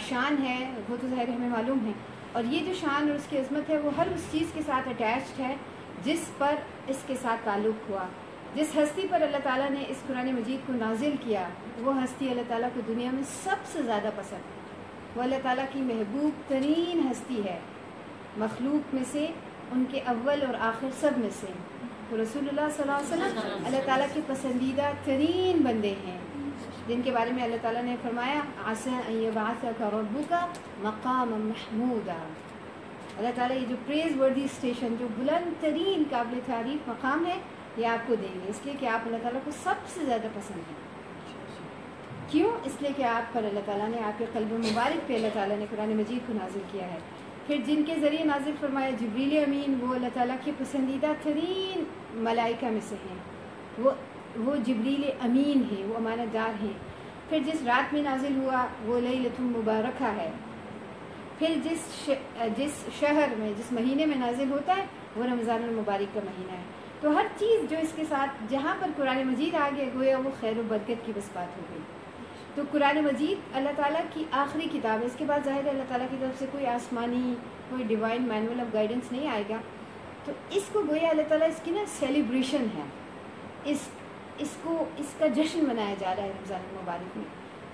شان ہے وہ تو ظاہر ہمیں معلوم ہے. اور یہ جو شان اور اس کی عظمت ہے وہ ہر اس چیز کے ساتھ اٹیچڈ ہے جس پر اس کے ساتھ تعلق ہوا. جس ہستی پر اللہ تعالیٰ نے اس قرآن مجید کو نازل کیا، وہ ہستی اللہ تعالیٰ کو دنیا میں سب سے زیادہ پسند ہے. وہ اللہ تعالیٰ کی محبوب ترین ہستی ہے مخلوق میں سے، ان کے اول اور آخر سب میں سے. تو رسول اللہ صلی اللہ علیہ وسلم اللہ تعالیٰ کے پسندیدہ ترین بندے ہیں، جن کے بارے میں اللہ تعالیٰ نے فرمایا عسیٰ ان یبعثک ربک مقاما محمودا. اللہ تعالیٰ یہ جو پریز وردی اسٹیشن، جو بلند ترین قابل تعریف مقام ہے، یہ آپ کو دیں گے، اس لیے کہ آپ اللہ تعالیٰ کو سب سے زیادہ پسند ہیں. کیوں؟ اس لیے کہ آپ پر اللہ تعالیٰ نے، آپ کے قلب مبارک پہ اللہ تعالیٰ نے قرآن مجید کو نازل کیا ہے. پھر جن کے ذریعے نازل فرمایا جبریل امین، وہ اللہ تعالیٰ کے پسندیدہ ترین ملائکہ میں سے ہیں، وہ جبریل امین ہیں، وہ امانت دار ہیں. پھر جس رات میں نازل ہوا وہ لیلۃ مبارکہ ہے. پھر جس شہر میں، جس مہینے میں نازل ہوتا ہے وہ رمضان المبارک کا مہینہ ہے. تو ہر چیز جو اس کے ساتھ جہاں پر قرآن مجید آ گیا گویا وہ خیر و برکت کی بس بات ہو گئی. تو قرآن مجید اللہ تعالیٰ کی آخری کتاب ہے، اس کے بعد ظاہر ہے اللہ تعالیٰ کی طرف سے کوئی آسمانی کوئی ڈیوائن مینول آف گائیڈنس نہیں آئے گا. تو اس کو گویا اللہ تعالیٰ اس کی نا سیلیبریشن ہے، اس کا جشن منایا جا رہا ہے رمضان المبارک میں،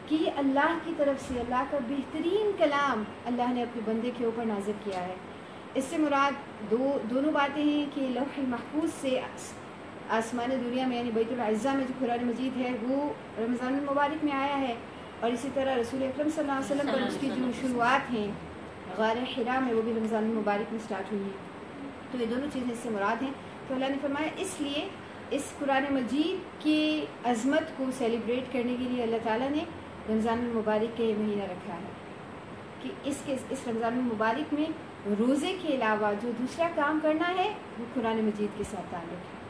کہ یہ اللہ کی طرف سے اللہ کا بہترین کلام اللہ نے اپنے بندے کے اوپر نازل کیا ہے. اس سے مراد دونوں باتیں ہیں کہ لوح محفوظ سے آسمان دنیا میں یعنی بیت العزہ میں جو قرآن مجید ہے وہ رمضان المبارک میں آیا ہے، اور اسی طرح رسول اکرم صلی اللہ علیہ وسلم پر اس کی جو شروعات ہیں غار حرا میں وہ بھی رمضان المبارک میں سٹارٹ ہوئی ہیں. تو یہ دونوں چیزیں اس سے مراد ہیں. تو اللہ نے فرمایا اس لیے اس قرآن مجید کی عظمت کو سیلیبریٹ کرنے کے لیے اللہ تعالیٰ نے رمضان المبارک کے مہینہ رکھا ہے کہ اس رمضان المبارک میں روزے کے علاوہ جو دوسرا کام کرنا ہے وہ قرآن مجید کے ساتھ تعلق ہے.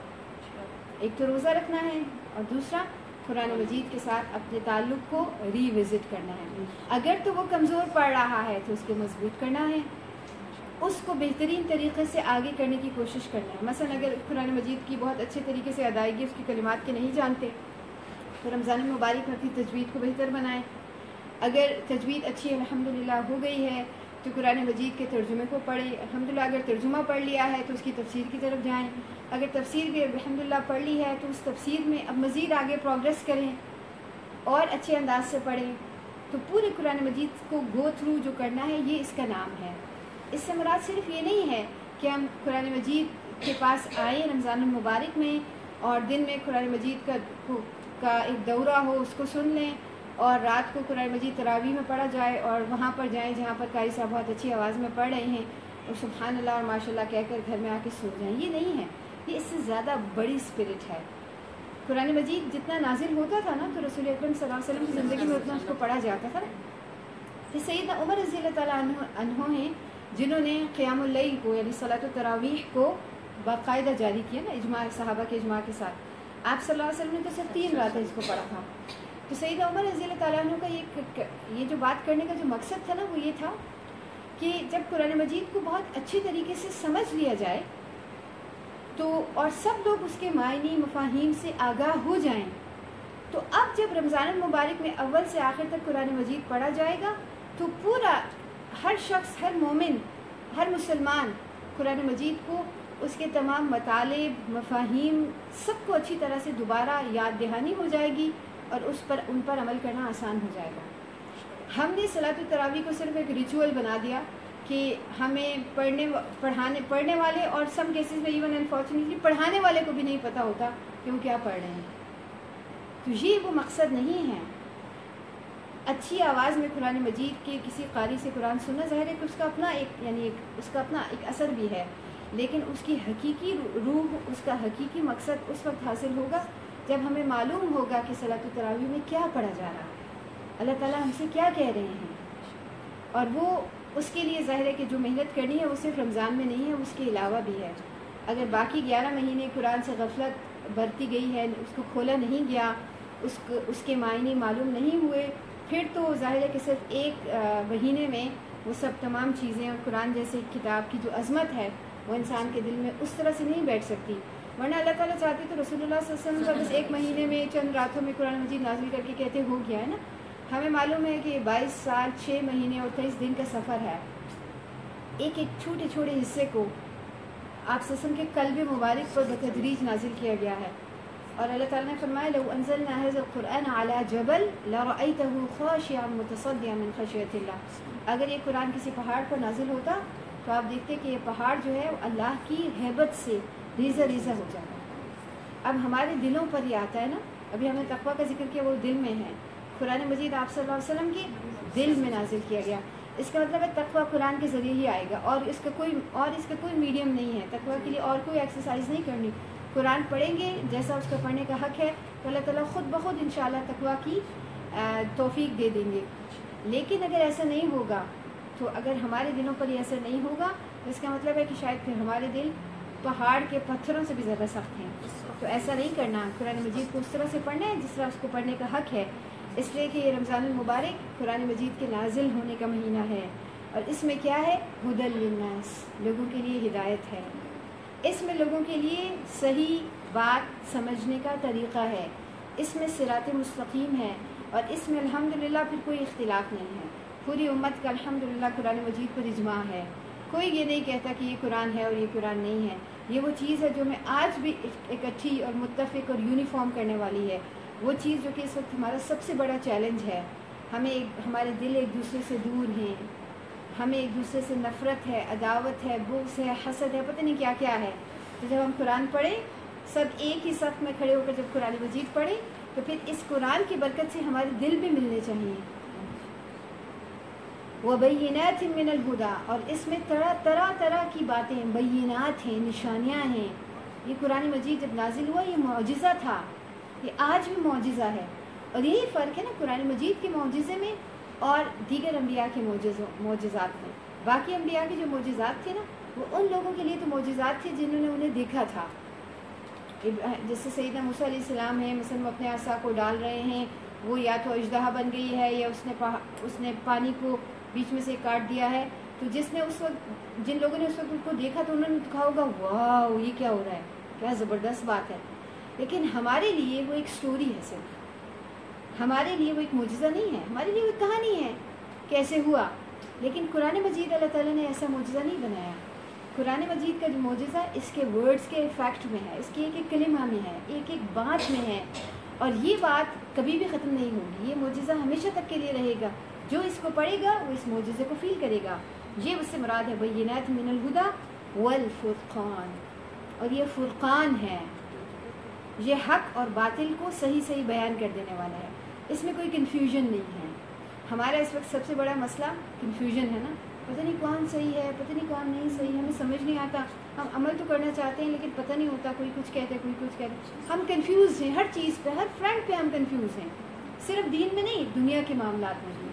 ایک تو روزہ رکھنا ہے اور دوسرا قرآن مجید کے ساتھ اپنے تعلق کو ری وزٹ کرنا ہے. اگر تو وہ کمزور پڑ رہا ہے تو اس کو مضبوط کرنا ہے، اس کو بہترین طریقے سے آگے کرنے کی کوشش کرنا ہے. مثلا اگر قرآن مجید کی بہت اچھے طریقے سے ادائیگی اس کی کلمات کے نہیں جانتے تو رمضان المبارک میں اپنی تجوید کو بہتر بنائیں. اگر تجوید اچھی الحمدللہ ہو گئی ہے تو قرآن مجید کے ترجمے کو پڑھیں. الحمدللہ اگر ترجمہ پڑھ لیا ہے تو اس کی تفسیر کی طرف جائیں. اگر تفسیر بھی الحمدللہ پڑھ لی ہے تو اس تفسیر میں اب مزید آگے پروگریس کریں اور اچھے انداز سے پڑھیں. تو پورے قرآن مجید کو گو تھرو جو کرنا ہے یہ اس کا نام ہے. اس سے مراد صرف یہ نہیں ہے کہ ہم قرآن مجید کے پاس آئیں رمضان المبارک میں اور دن میں قرآن مجید کا ایک دورہ ہو اس کو سن لیں اور رات کو قرآن مجید تراویح میں پڑھا جائے اور وہاں پر جائیں جہاں پر قاری صاحب بہت اچھی آواز میں پڑھ رہے ہیں اور سبحان اللہ اور ماشاء اللہ کہہ کر گھر میں آ کے سو جائیں. یہ نہیں ہے، یہ اس سے زیادہ بڑی اسپرٹ ہے. قرآن مجید جتنا نازل ہوتا تھا نا تو رسول اکرم صلی اللہ علیہ وسلم کی زندگی میں اتنا اس کو پڑھا جاتا تھا. پھر سیدنا عمر رضی اللہ تعالیٰ عنہ ہیں جنہوں نے قیام اللیل کو یعنی صلاۃ التراویح کو باقاعدہ جاری کیا نا اجماع صحابہ کے اجماع کے ساتھ. آپ صلی اللہ علیہ وسلم نے تو صرف 3 راتیں اس کو پڑھا تھا. تو سیدنا عمر رضی اللہ تعالیٰ عنہ کا یہ جو بات کرنے کا جو مقصد تھا نا وہ یہ تھا کہ جب قرآن مجید کو بہت اچھی طریقے سے سمجھ لیا جائے تو اور سب لوگ اس کے معنی مفاہیم سے آگاہ ہو جائیں تو اب جب رمضان المبارک میں اول سے آخر تک قرآن مجید پڑھا جائے گا تو پورا ہر شخص، ہر مومن، ہر مسلمان قرآن مجید کو اس کے تمام مطالب مفاہیم سب کو اچھی طرح سے دوبارہ یاد دہانی ہو جائے گی اور ان پر عمل کرنا آسان ہو جائے گا. ہم نے صلاۃ التراویح کو صرف ایک ریچول بنا دیا کہ ہمیں پڑھنے والے اور سم کیسز میں ایون انفارچونیٹلی پڑھانے والے کو بھی نہیں پتہ ہوتا کہ وہ کیا پڑھ رہے ہیں. تو یہ وہ مقصد نہیں ہے. اچھی آواز میں قرآن مجید کے کسی قاری سے قرآن سننا ظاہر ہے کہ اس کا اپنا ایک اثر بھی ہے، لیکن اس کی حقیقی روح، اس کا حقیقی مقصد اس وقت حاصل ہوگا جب ہمیں معلوم ہوگا کہ صلاۃ التراویح میں کیا پڑھا جا رہا ہے، اللہ تعالیٰ ہم سے کیا کہہ رہے ہیں. اور وہ اس کے لیے ظاہر ہے کہ جو محنت کرنی ہے وہ صرف رمضان میں نہیں ہے، اس کے علاوہ بھی ہے. اگر باقی 11 مہینے قرآن سے غفلت برتی گئی ہے، اس کو کھولا نہیں گیا، اس کے معنی معلوم نہیں ہوئے، پھر تو ظاہر ہے کہ صرف ایک مہینے میں وہ سب تمام چیزیں اور قرآن جیسے کتاب کی جو عظمت ہے وہ انسان کے دل میں اس طرح سے نہیں بیٹھ سکتی. ورنہ اللہ تعالیٰ چاہتی تو رسول اللہ صلی اللہ علیہ وسلم کا بس ایک مہینے میں چند راتوں میں قرآن مجید نازل کر کے کہتے ہو گیا ہے نا. ہمیں معلوم ہے کہ 22 سال 6 مہینے اور 23 دن کا سفر ہے. ایک چھوٹے چھوٹے حصے کو آپ سسن کے قلب مبارک پر بتدریج نازل کیا گیا ہے. اور اللہ تعالیٰ نے فرمایا لو انزلنا هذا القرآن على جبل لرأيته خاشعا متصدعا من خشية الله. اگر یہ قرآن کسی پہاڑ پر نازل ہوتا تو آپ دیکھتے کہ یہ پہاڑ جو ہے اللہ کی ہیبت سے ریزہ ریزہ ہو جاتا ہے. اب ہمارے دلوں پر یہ آتا ہے نا، ابھی ہم نے تقویٰ کا ذکر کیا، وہ دل میں ہے. قرآن مجید آپ صلی اللہ علیہ وسلم کی دل میں نازل کیا گیا. اس کا مطلب ہے تقویٰ قرآن کے ذریعے ہی آئے گا اور اس کا کوئی میڈیم نہیں ہے. تقویٰ کے لیے اور کوئی ایکسرسائز نہیں کرنی. قرآن پڑھیں گے جیسا اس کا پڑھنے کا حق ہے تو اللہ تعالیٰ خود بخود انشاءاللہ تقویٰ کی توفیق دے دیں گے. لیکن اگر ایسا نہیں ہوگا تو اگر ہمارے دلوں پر یہ اثر نہیں ہوگا تو اس کا مطلب ہے کہ شاید پھر ہمارے دل پہاڑ کے پتھروں سے بھی زیادہ سخت ہیں. تو ایسا نہیں کرنا. قرآن مجید کو اس طرح سے پڑھنا ہے جس طرح اس کو پڑھنے کا حق ہے. اس لیے کہ یہ رمضان المبارک قرآن مجید کے نازل ہونے کا مہینہ ہے اور اس میں کیا ہے؟ ہدی للناس، لوگوں کے لیے ہدایت ہے. اس میں لوگوں کے لیے صحیح بات سمجھنے کا طریقہ ہے. اس میں صراط مستقیم ہے، اور اس میں الحمدللہ پھر کوئی اختلاف نہیں ہے. پوری امت کا الحمدللہ قرآن مجید پر اجماع ہے. کوئی یہ نہیں کہتا کہ یہ قرآن ہے اور یہ قرآن نہیں ہے. یہ وہ چیز ہے جو ہمیں آج بھی اکٹھی اور متفق اور یونیفارم کرنے والی ہے. وہ چیز جو کہ اس وقت ہمارا سب سے بڑا چیلنج ہے. ہمارے دل ایک دوسرے سے دور ہیں، ہمیں ایک دوسرے سے نفرت ہے، عداوت ہے، بغض ہے، حسد ہے، پتہ نہیں کیا کیا ہے. تو جب ہم قرآن پڑھیں، سب ایک ہی صف میں کھڑے ہو کر جب قرآن مجید پڑھیں، تو پھر اس قرآن کی برکت سے ہمارے دل بھی ملنے چاہیے. وَبَيِّنَاتٍ مِّنَ الْهُدَىٰ، اور اس میں طرح کی باتیں، بینات ہیں، نشانیاں ہیں. یہ قرآن مجید جب نازل ہوا یہ معجزہ تھا، یہ آج بھی معجزہ ہے. اور یہی فرق ہے نا قرآن مجید کے معجزے میں اور دیگر انبیاء کے معجزات میں. باقی انبیاء کے جو معجزات تھے نا، وہ ان لوگوں کے لیے تو معجزات تھے جنہوں نے انہیں دیکھا تھا. جیسے سیدنا موسیٰ علیہ السلام ہیں، مثلا وہ اپنے عصا کو ڈال رہے ہیں، وہ یا تو اژدہا بن گئی ہے یا اس نے پانی کو بیچ میں سے کاٹ دیا ہے. تو جس نے اس وقت، جن لوگوں نے اس وقت ان کو دیکھا تو انہوں نے کہا ہوگا واو یہ کیا ہو رہا ہے، کیا زبردست بات ہے. لیکن ہمارے لیے وہ ایک سٹوری ہے، صرف ہمارے لیے وہ ایک معجزہ نہیں ہے، ہمارے لیے وہ کہانی ہے کیسے ہوا. لیکن قرآن مجید اللہ تعالیٰ نے ایسا معجزہ نہیں بنایا. قرآن مجید کا جو معجزہ اس کے ورڈز کے فیکٹ میں ہے، اس کے ایک ایک کلمہ میں ہے، ایک ایک بات میں ہے. اور یہ بات کبھی بھی ختم نہیں ہوگی. یہ معجزہ ہمیشہ تک کے لیے رہے گا. جو اس کو پڑھے گا وہ اس معجزے کو فیل کرے گا. یہ اس سے مراد ہے بینات من الہدی والفرقان. اور یہ فرقان ہے، یہ حق اور باطل کو صحیح بیان کر دینے والا ہے. اس میں کوئی کنفیوژن نہیں ہے. ہمارا اس وقت سب سے بڑا مسئلہ کنفیوژن ہے نا، پتہ نہیں کون صحیح ہے، پتہ نہیں کون نہیں صحیح، ہمیں سمجھ نہیں آتا. ہم عمل تو کرنا چاہتے ہیں لیکن پتہ نہیں ہوتا، کوئی کچھ کہتے کوئی کچھ کہتے. ہم کنفیوز ہیں ہر چیز پہ، ہر فرنٹ پہ ہم کنفیوز ہیں. صرف دین میں نہیں، دنیا کے معاملات میں بھی.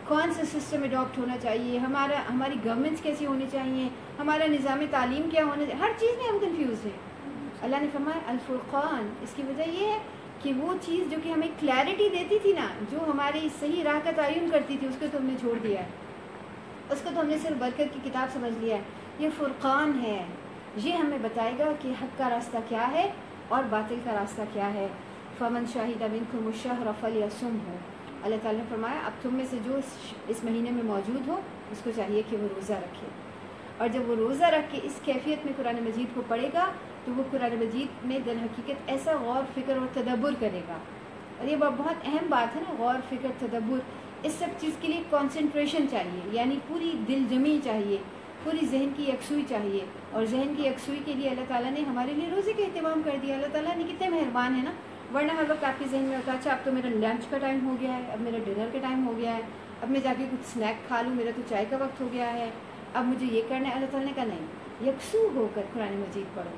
کون سا سسٹم اڈاپٹ ہونا چاہیے، ہماری گورنمنٹس کیسی ہونی چاہیے، ہمارا نظام تعلیم کیا ہونا چاہیے، ہر چیز میں ہم کنفیوز ہیں. اللہ نے فرمایا الفرقان. اس کی وجہ یہ ہے کہ وہ چیز جو کہ ہمیں کلیئرٹی دیتی تھی نا، جو ہماری صحیح راہ کا تعین کرتی تھی، اس کو تو ہم نے چھوڑ دیا ہے. اس کو تو ہم نے صرف برکت کی کتاب سمجھ لیا ہے. یہ فرقان ہے، یہ ہمیں بتائے گا کہ حق کا راستہ کیا ہے اور باطل کا راستہ کیا ہے. فمن شاہد منکم الشہر فلیصمہ. اللہ تعالیٰ نے فرمایا اب تم میں سے جو اس مہینے میں موجود ہو اس کو چاہیے کہ وہ روزہ رکھے. اور جب وہ روزہ رکھ کے اس کیفیت میں قرآن مجید کو پڑھے گا تو وہ قرآن مجید میں در حقیقت ایسا غور فکر اور تدبر کرے گا. اور یہ بہت اہم بات ہے نا، غور فکر تدبر. اس سب چیز کے لیے کنسنٹریشن چاہیے، یعنی پوری دل جمی چاہیے، پوری ذہن کی یکسوئی چاہیے. اور ذہن کی یکسوئی کے لیے اللہ تعالیٰ نے ہمارے لیے روزے کا اہتمام کر دیا. اللہ تعالیٰ نے کتنے مہربان ہیں نا. ورنہ ہر وقت آپ کے ذہن میں ہوتا اچھا اب تو میرا لنچ کا ٹائم ہو گیا ہے، اب میرا ڈنر کا ٹائم ہو گیا ہے، اب میں جا کے کچھ اسنیک کھا لوں، میرا تو چائے کا وقت ہو گیا ہے، اب مجھے یہ کرنا ہے. اللہ تعالیٰ نے کہا نہیں، یکسو ہو کر قرآن مجید پڑھو.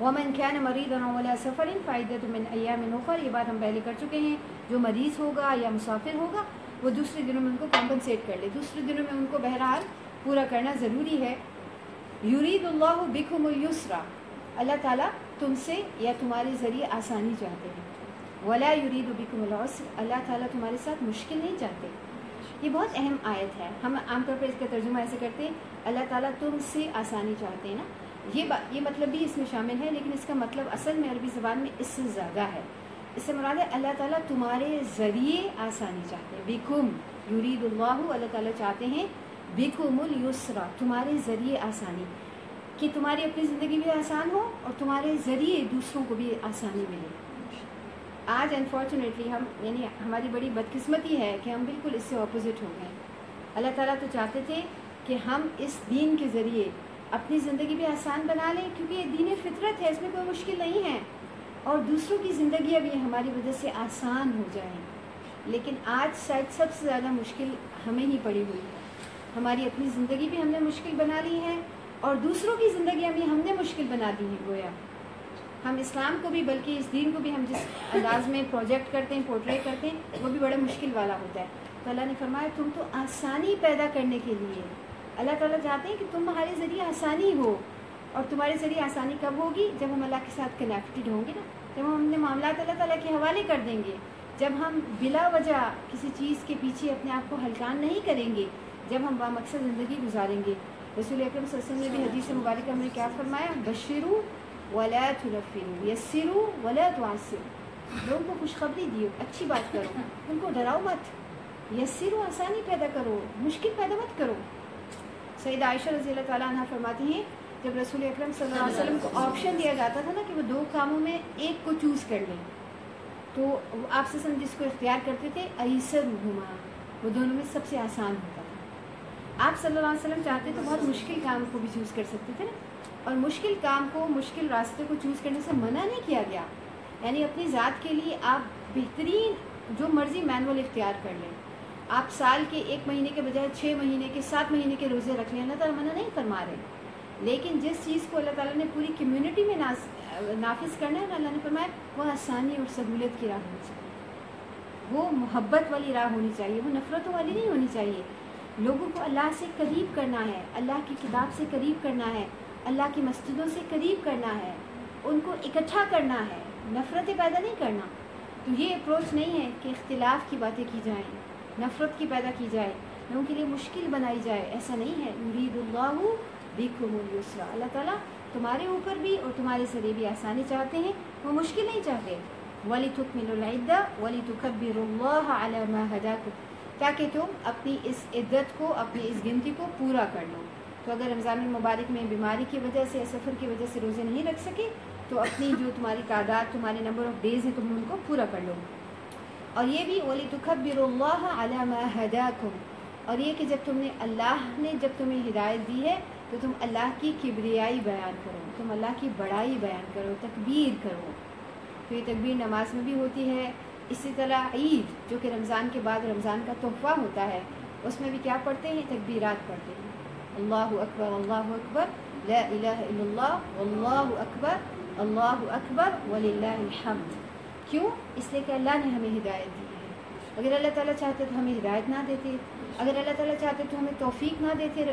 وَمَنْ كَانَ مَرِيضًا عَلَىٰ سَفَرٍ فَعِدَّةٌ مِّنْ أَيَّامٍ أُخَرَ. یہ بات ہم پہلے کر چکے ہیں. جو مریض ہوگا یا مسافر ہوگا وہ دوسرے دنوں میں ان کو کمپنسیٹ کر لے. دوسرے دنوں میں ان کو بہرحال پورا کرنا ضروری ہے. یرید اللہ بکم الیسر. اللہ تعالیٰ تم سے یا تمہارے ذریعے آسانی چاہتے ہیں. ولا یرید بکم العسر. اللہ تعالیٰ تمہارے ساتھ مشکل نہیں چاہتے. یہ بہت اہم آیت ہے. ہم عام طور پر اس کا ترجمہ ایسے کرتے ہیں اللہ تعالیٰ تم سے آسانی چاہتے ہیں نا. یہ مطلب بھی اس میں شامل ہے، لیکن اس کا مطلب اصل میں عربی زبان میں اس سے زیادہ ہے. اس سے مراد ہے اللہ تعالیٰ تمہارے ذریعے آسانی چاہتے ہیں. بکم یرید اللہ. اللہ تعالیٰ چاہتے ہیں بکم الیسر، تمہارے ذریعے آسانی، کہ تمہاری اپنی زندگی بھی آسان ہو اور تمہارے ذریعے دوسروں کو بھی آسانی ملے. آج انفارچونیٹلی یعنی ہماری بڑی بدقسمتی ہے کہ ہم بالکل اس سے اپوزٹ ہو گئے. اللہ تعالیٰ تو چاہتے تھے کہ ہم اس دین کے ذریعے اپنی زندگی بھی آسان بنا لیں، کیونکہ یہ دین فطرت ہے، اس میں کوئی مشکل نہیں ہے، اور دوسروں کی زندگیاں بھی ہماری وجہ سے آسان ہو جائیں. لیکن آج شاید سب سے زیادہ مشکل ہمیں ہی پڑی ہوئی ہے. ہماری اپنی زندگی بھی ہم نے مشکل بنا لی ہے اور دوسروں کی زندگیاں بھی ہم نے مشکل بنا دی ہیں. گویا ہم اسلام کو بھی، بلکہ اس دین کو بھی ہم جس انداز میں پروجیکٹ کرتے ہیں، پورٹریٹ کرتے ہیں، وہ بھی بڑا مشکل والا ہوتا ہے. تو اللہ نے فرمایا تم تو آسانی پیدا کرنے کے لیے اللہ تعالیٰ چاہتے ہیں کہ تمہارے ذریعے آسانی ہو. اور تمہارے ذریعے آسانی کب ہوگی؟ جب ہم اللہ کے ساتھ کنیکٹڈ ہوں گے نا، جب ہم اپنے معاملات اللہ تعالیٰ کے حوالے کر دیں گے، جب ہم بلا وجہ کسی چیز کے پیچھے اپنے آپ کو ہلکان نہیں کریں گے، جب ہم بامقصد زندگی گزاریں گے. رسول اکرم صلی اللہ علیہ وسلم نے بھی حدیث مبارکہ میں کیا فرمایا؟ بشروا ولا تنفروا، یسروا ولا تعسروا. لوگوں کو خوشخبری دیو، اچھی بات کرو، ان کو ڈراؤ مت، یسر و آسانی پیدا کرو، مشکل پیدا مت کرو۔ سیدہ عائشہ رضی اللہ تعالیٰ عنہ فرماتی ہیں جب رسول اکرم صلی اللہ علیہ وسلم کو آپشن دیا جاتا تھا نا کہ وہ دو کاموں میں ایک کو چوز کر لیں، تو آپ سے جس کو اختیار کرتے تھے ایسرہما، وہ دونوں میں سب سے آسان ہوتا تھا۔ آپ صلی اللہ علیہ وسلم چاہتے تو بہت مشکل کام کو بھی چوز کر سکتے تھے نا، اور مشکل کام کو، مشکل راستے کو چوز کرنے سے منع نہیں کیا گیا، یعنی اپنی ذات کے لیے آپ بہترین جو مرضی مینول اختیار کر لیں، آپ سال کے 1 مہینے کے بجائے 6 مہینے کے 7 مہینے کے روزے رکھ لیں، اللہ تعالیٰ منع نہیں فرما رہے، لیکن جس چیز کو اللہ تعالیٰ نے پوری کمیونٹی میں نافذ کرنا ہے نا، اللہ نے فرمایا وہ آسانی اور سہولت کی راہ ہونی چاہیے، وہ محبت والی راہ ہونی چاہیے، وہ نفرتوں والی نہیں ہونی چاہیے۔ لوگوں کو اللہ سے قریب کرنا ہے، اللہ کی کتاب سے قریب کرنا ہے، اللہ کی مسجدوں سے قریب کرنا ہے، ان کو اکٹھا کرنا ہے، نفرتیں پیدا نہیں کرنا۔ تو یہ اپروچ نہیں ہے کہ اختلاف کی باتیں کی جائیں، نفرت کی پیدا کی جائے، لوگوں کے لیے مشکل بنائی جائے، ایسا نہیں ہے۔ یرید اللہ بکم الیسر، اللہ تعالیٰ تمہارے اوپر بھی اور تمہارے ذریعے بھی آسانی چاہتے ہیں، وہ مشکل نہیں چاہتے۔ وَلِتُكْمِلُوا الْعِدَّةَ وَلِتُكَبِّرُوا اللَّهَ عَلَى مَا هَدَاكُمْ، تاکہ تم اپنی اس عدت کو، اپنی اس گنتی کو پورا کر لو۔ تو اگر رمضان المبارک میں بیماری کی وجہ سے یا سفر کی وجہ سے روزے نہیں رکھ سکے تو اپنی جو تمہاری تعداد، تمہاری نمبر آف ڈیز ہیں، تم ان کو پورا کر لو۔ اور یہ بھی وَلِتُكَبِّرُوا اللَّهَ عَلَى مَا هَدَاكُمْ، اور یہ کہ جب تم نے، اللہ نے جب تمہیں ہدایت دی ہے تو تم اللہ کی کبریائی بیان کرو، تم اللہ کی بڑائی بیان کرو، تکبیر کرو۔ تو یہ تکبیر نماز میں بھی ہوتی ہے، اسی طرح عید جو کہ رمضان کے بعد رمضان کا تحفہ ہوتا ہے، اس میں بھی کیا پڑھتے ہیں؟ تکبیرات پڑھتے ہیں، اللہ اکبر اللہ اکبر لا الہ الا اللہ واللہ اکبر اللہ اکبر وللہ الحمد۔ کیوں؟ اس لیے کہ اللہ نے ہمیں ہدایت دی ہے۔ اگر اللہ تعالیٰ چاہتے تو ہمیں ہدایت نہ دیتے، اگر اللہ تعالیٰ چاہتے تو ہمیں توفیق نہ دیتے،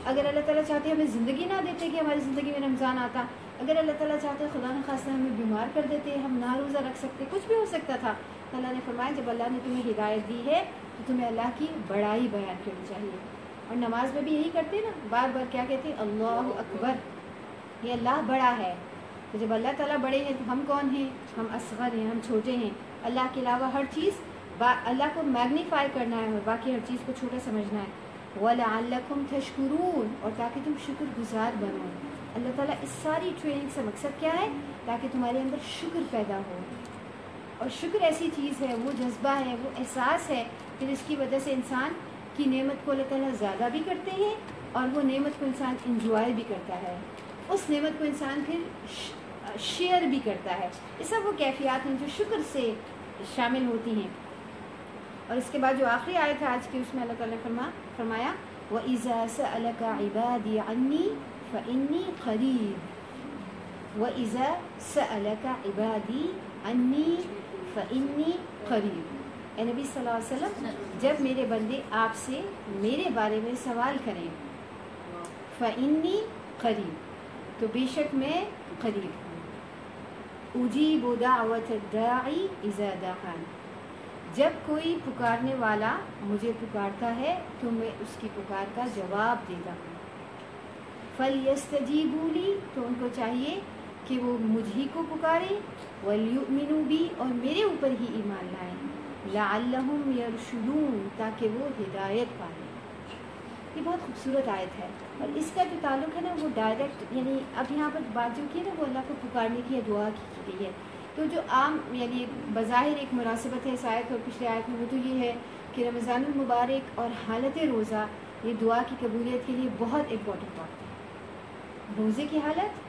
اگر اللہ تعالیٰ چاہتے ہمیں زندگی نہ دیتے کہ ہماری زندگی میں رمضان آتا، اگر اللہ تعالیٰ چاہتے خدا نخواستہ ہمیں بیمار کر دیتے، ہم نہ روزہ رکھ سکتے، کچھ بھی ہو سکتا تھا۔ تو اللہ نے فرمایا جب اللہ نے تمہیں ہدایت دی ہے تو تمہیں اللہ کی بڑائی بیان کرنی چاہیے۔ اور نماز میں بھی یہی کرتے نا، بار بار کیا کہتے ہیں؟ اللہ اکبر، یہ اللہ بڑا ہے۔ تو جب اللہ تعالیٰ بڑے ہیں تو ہم کون ہیں؟ ہم اصغر ہیں، ہم چھوٹے ہیں۔ اللہ کے علاوہ ہر چیز، اللہ کو میگنیفائی کرنا ہے اور باقی ہر چیز کو چھوٹا سمجھنا ہے۔ وَلَعَلَّكُمْ تَشْكُرُونَ، اور تاکہ تم شکر گزار بنو۔ اللہ تعالیٰ اس ساری ٹریننگ سے مقصد کیا ہے؟ تاکہ تمہارے اندر شکر پیدا ہو، اور شکر ایسی چیز ہے، وہ جذبہ ہے، وہ احساس ہے کہ جس کی وجہ سے انسان کی نعمت کو اللہ تعالیٰ زیادہ بھی کرتے ہیں اور وہ نعمت کو انسان انجوائے بھی کرتا ہے، اس نعمت کو انسان پھر شیئر بھی کرتا ہے۔ یہ سب وہ کیفیات ہیں جو شکر سے شامل ہوتی ہیں۔ اور اس کے بعد جو آخری آیت ہے آج کی، اس میں اللہ تعالیٰ نے فرمایا وَإِذَا سَأَلَكَ عِبَادِي عَنِّي فَإِنِّي قَرِيبٌ، وَإِذَا سَأَلَكَ عِبَادِي عَنِّي فَإِنِّي قَرِيبٌ۔ اے نبی صلی اللہ علیہ وسلم، جب میرے بندے آپ سے میرے بارے میں سوال کریں، فَإِنِّي قَرِيبٌ، تو بے شک میں قریب ہوں، أُجِيبُ دَعْوَةَ الدَّاعِ إِذَا دَعَانِ، جب کوئی پکارنے والا مجھے پکارتا ہے تو میں اس کی پکار کا جواب دیتا ہوں۔ فَلْيَسْتَجِيبُوا لِي، تو ان کو چاہیے کہ وہ مجھ ہی کو پکاریں، وَلْيُؤْمِنُوا بِي، اور میرے اوپر ہی ایمان لائیں، لَعَلَّهُمْ يَرْشُدُونَ، تاکہ وہ ہدایت پائیں۔ یہ بہت خوبصورت آیت ہے، اور اس کا جو تعلق ہے نا وہ ڈائریکٹ، یعنی اب یہاں پر بات جو کی ہے نا وہ اللہ کو پکارنے کی یا دعا کی گئی ہے، تو جو عام یعنی بظاہر ایک مناسبت ہے اس آیت اور پچھلے آیت میں، وہ تو یہ ہے کہ رمضان المبارک اور حالت روزہ یہ دعا کی قبولیت کے لیے بہت امپورٹنٹ وقت ہے۔ روزے کی حالت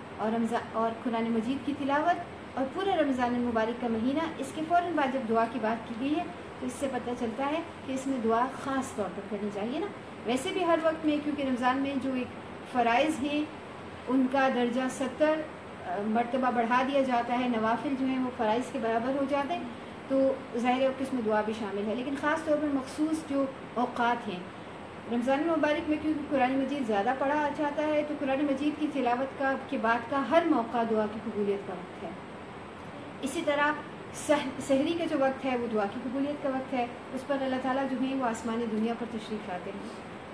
اور قرآن مجید کی تلاوت اور پورا رمضان المبارک کا مہینہ، اس کے فوراً بعد جب دعا کی بات کی گئی ہے تو اس سے پتہ چلتا ہے کہ اس میں دعا خاص طور پر کرنی چاہیے نا۔ ویسے بھی ہر وقت میں، کیونکہ رمضان میں جو ایک فرائض ہیں ان کا درجہ 70 مرتبہ بڑھا دیا جاتا ہے، نوافل جو ہیں وہ فرائض کے برابر ہو جاتے ہیں، تو ظاہر ہے کہ اس میں دعا بھی شامل ہے، لیکن خاص طور پر مخصوص جو اوقات ہیں رمضان المبارک میں، کیونکہ قرآن مجید زیادہ پڑھا جاتا ہے تو قرآن مجید کی تلاوت کے بعد کا ہر موقع دعا کی قبولیت کا وقت ہے۔ اسی طرح سحری کا جو وقت ہے وہ دعا کی قبولیت کا وقت ہے، اس پر اللہ تعالیٰ جو ہیں وہ آسمانی دنیا پر تشریف لاتے ہیں،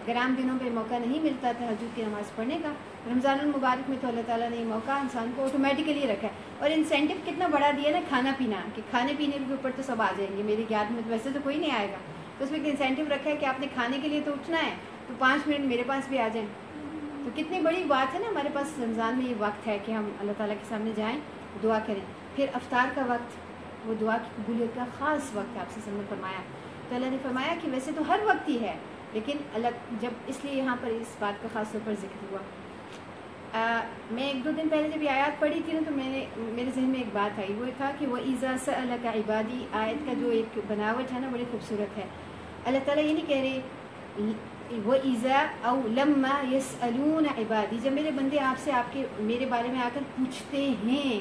اگر عام دنوں پہ موقع نہیں ملتا تہجد کی نماز پڑھنے کا، رمضان المبارک میں تو اللہ تعالیٰ نے یہ موقع انسان کو آٹومیٹیکلی رکھا ہے. اور انسینٹیو کتنا بڑا دیا نا کھانا پینا، کہ کھانے پینے کے اوپر تو سب آ جائیں گے، میری یاد میں تو ویسے تو کوئی نہیں آئے گا، تو اس میں ایک انسینٹیو رکھا ہے کہ آپ نے کھانے کے لیے تو اٹھنا ہے، تو 5 منٹ میرے پاس بھی آ جائیں. تو کتنی بڑی بات ہے نا، ہمارے پاس رمضان میں یہ وقت ہے کہ ہم اللہ تعالیٰ کے سامنے جائیں، دعا کریں. پھر افطار کا وقت، وہ دعا کی قبولیت کا خاص وقت ہے، آپ سے نے فرمایا. تو اللہ نے فرمایا کہ ویسے تو ہر وقت ہی ہے، لیکن اللہ جب اس لیے یہاں پر اس بات کا خاص طور پر ذکر ہوا. میں 1-2 دن پہلے جب یہ آیات پڑھی تھی نا، تو میرے ذہن میں ایک بات آئی، وہ تھا کہ وہ ایزا سألک عبادی آیت کا جو ایک بناوٹ ہے نا بڑی خوبصورت ہے. اللہ تعالیٰ یہ نہیں کہہ رہے وہ ایزا او لما یسألون عبادی، جب میرے بندے آپ سے میرے بارے میں آ کر پوچھتے ہیں،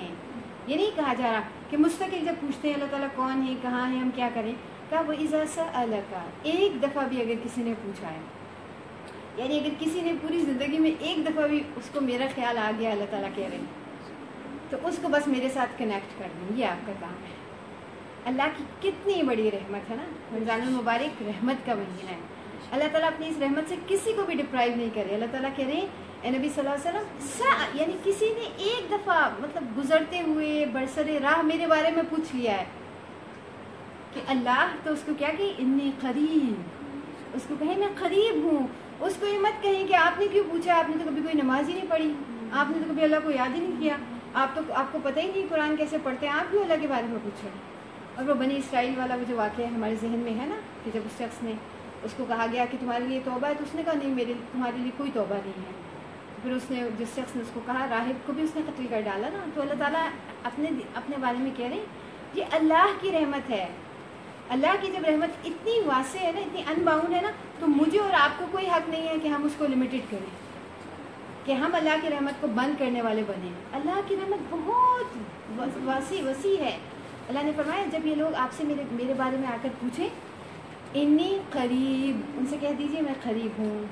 یہ نہیں کہا جا رہا کہ مستقل جب پوچھتے ہیں اللہ تعالیٰ کون ہے، کہاں ہے، ہم کیا کریں. کہا وہ ایزا سألک، ایک دفعہ بھی اگر کسی نے پوچھا ہے، یعنی اگر کسی نے پوری زندگی میں ایک دفعہ بھی اس کو میرا خیال آ گیا، اللہ تعالیٰ کہہ رہے ہیں، تو اس کو بس میرے ساتھ کنیکٹ کر دیں، یہ آپ کا کام ہے. اللہ کی کتنی بڑی رحمت ہے نا، رمضان المبارک رحمت کا مہینہ ہے. اللہ تعالیٰ اپنی اس رحمت سے کسی کو بھی ڈپرائیو نہیں کرے. اللہ تعالیٰ کہہ رہے ہیں اے نبی صلی اللہ علیہ وسلم، یعنی کسی نے ایک دفعہ مطلب گزرتے ہوئے برسر راہ میرے بارے میں پوچھ لیا ہے کہ اللہ، تو اس کو کیا کہ انی قریب، اس کو کہیں میں قریب ہوں. اس کو یہ مت کہیں کہ آپ نے کیوں پوچھا، آپ نے تو کبھی کوئی نماز ہی نہیں پڑھی، آپ نے تو کبھی اللہ کو یاد ہی نہیں کیا، آپ کو پتہ ہی نہیں قرآن کیسے پڑھتے ہیں، آپ کیوں اللہ کے بارے میں پوچھیں. اور وہ بنی اسرائیل والا وہ جو واقعہ ہمارے ذہن میں ہے نا، کہ جب اس شخص نے، اس کو کہا گیا کہ تمہارے لیے توبہ ہے، تو اس نے کہا نہیں، تمہارے لیے کوئی توبہ نہیں ہے. پھر اس نے، جس شخص نے اس کو کہا، راہب کو بھی اس نے قتل کر ڈالا نا. تو اللہ تعالیٰ اپنے بارے میں کہہ رہے ہیں یہ اللہ کی رحمت ہے. اللہ کی جب رحمت اتنی واسع ہے نا، اتنی ان باؤنڈ ہے نا، تو مجھے اور آپ کو کوئی حق نہیں ہے کہ ہم اس کو لمیٹڈ کریں، کہ ہم اللہ کی رحمت کو بند کرنے والے بنیں. اللہ کی رحمت بہت وسیع ہے. اللہ نے فرمایا جب یہ لوگ آپ سے میرے بارے میں آ کر پوچھیں، انی قریب، ان سے کہہ دیجئے میں قریب ہوں.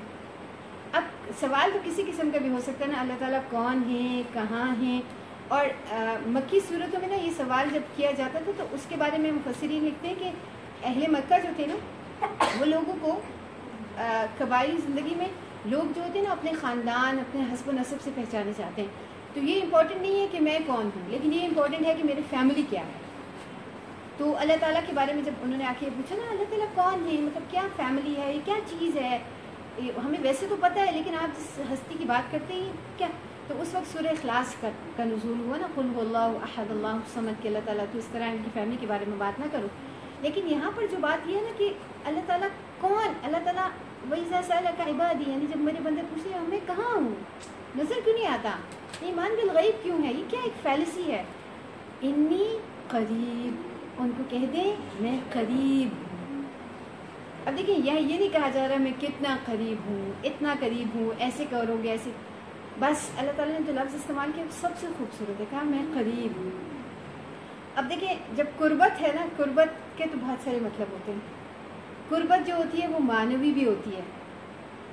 اب سوال تو کسی قسم کا بھی ہو سکتا ہے نا، اللہ تعالیٰ کون ہیں، کہاں ہیں. اور مکی صورتوں میں نا یہ سوال جب کیا جاتا تھا تو اس کے بارے میں مفسرین لکھتے ہیں کہ اہل مکہ جو تھے نا، وہ لوگوں کو قبائلی زندگی میں لوگ جو ہوتے ہیں نا اپنے خاندان، اپنے حسب و نسب سے پہچانے چاہتے ہیں. تو یہ امپورٹنٹ نہیں ہے کہ میں کون ہوں، لیکن یہ امپورٹنٹ ہے کہ میری فیملی کیا ہے. تو اللہ تعالیٰ کے بارے میں جب انہوں نے آ کے پوچھا نا اللہ تعالیٰ کون ہے، مطلب کیا فیملی ہے، یہ کیا چیز ہے، ہمیں ویسے تو پتہ ہے لیکن آپ جس ہستی کی بات کرتے ہیں کیا. تو اس وقت سورہ اخلاص کا نزول ہوا نا، قل هو اللہ احد اللہ الصمد، کہ اللہ تعالیٰ تو اس طرح ان کی فیملی کے بارے میں بات نہ کرو. لیکن یہاں پر جو بات یہ ہے نا کہ اللہ تعالیٰ کون، اللہ تعالیٰ وَإِذَا سَأَلَكَ عِبَادِي، یعنی جب میرے بندے پوچھتے ہیں میں کہاں ہوں، نظر کیوں نہیں آتا، ایمان بالغیب کیوں ہے، یہ کیا ایک فیلسی ہے. انی قریب، ان کو کہہ دیں میں قریب ہوں. اب دیکھیں یہ نہیں کہا جا رہا میں کتنا قریب ہوں، اتنا قریب ہوں، ایسے کرو گے ایسے، بس اللہ تعالیٰ نے جو لفظ استعمال کیا سب سے خوبصورت ہے، کہا میں قریب ہوں. اب دیکھیں جب قربت ہے نا، قربت کے تو بہت سارے مطلب ہوتے ہیں. قربت جو ہوتی ہے وہ معنوی بھی ہوتی ہے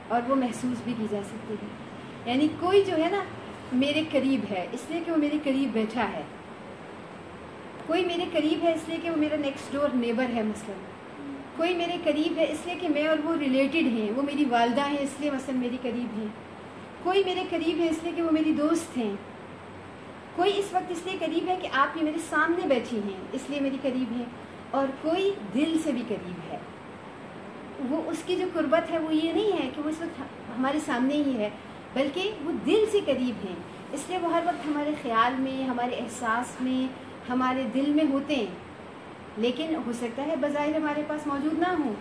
اور وہ محسوس بھی کی جا سکتی ہے. یعنی کوئی جو ہے نا میرے قریب ہے اس لیے کہ وہ میرے قریب بیٹھا ہے، کوئی میرے قریب ہے اس لیے کہ وہ میرا نیکسٹ ڈور نیبر ہے مثلا، کوئی میرے قریب ہے اس لیے کہ میں اور وہ ریلیٹڈ ہیں، وہ میری والدہ ہیں اس لیے مثلا میری قریب ہیں، کوئی میرے قریب ہے اس لیے کہ وہ میری دوست ہیں، کوئی اس وقت اس لیے قریب ہے کہ آپ یہ میرے سامنے بیٹھی ہیں اس لیے میری قریب ہیں، اور کوئی دل سے بھی قریب ہے. وہ اس کی جو قربت ہے وہ یہ نہیں ہے کہ وہ اس وقت ہمارے سامنے ہی ہے، بلکہ وہ دل سے قریب ہیں، اس لیے وہ ہر وقت ہمارے خیال میں، ہمارے احساس میں، ہمارے دل میں ہوتے ہیں، لیکن ہو سکتا ہے بظاہر ہمارے پاس موجود نہ ہوں.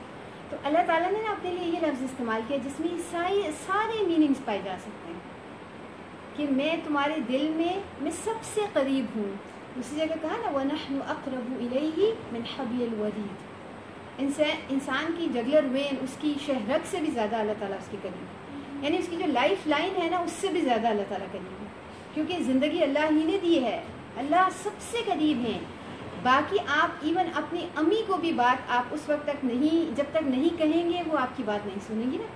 تو اللہ تعالیٰ نے اپنے لیے یہ لفظ استعمال کیا جس میں سارے میننگز پائے جا سکتے ہیں کہ میں تمہارے دل میں سب سے قریب ہوں. اسی جگہ کہا نا وَنَحْنُ أَقْرَبُ إِلَيْهِ مِنْ حَبْلِ الْوَرِيدِ، انسان کی جگلر وین، اس کی شہرک سے بھی زیادہ اللہ تعالیٰ اس کے قریب ہے، یعنی اس کی جو لائف لائن ہے نا اس سے بھی زیادہ اللہ تعالیٰ قریب ہے، کیونکہ زندگی اللہ ہی نے دی ہے، اللہ سب سے قریب ہیں. باقی آپ ایون اپنی امی کو بھی بات آپ اس وقت تک نہیں، جب تک نہیں کہیں گے وہ آپ کی بات نہیں سنیں گی نا.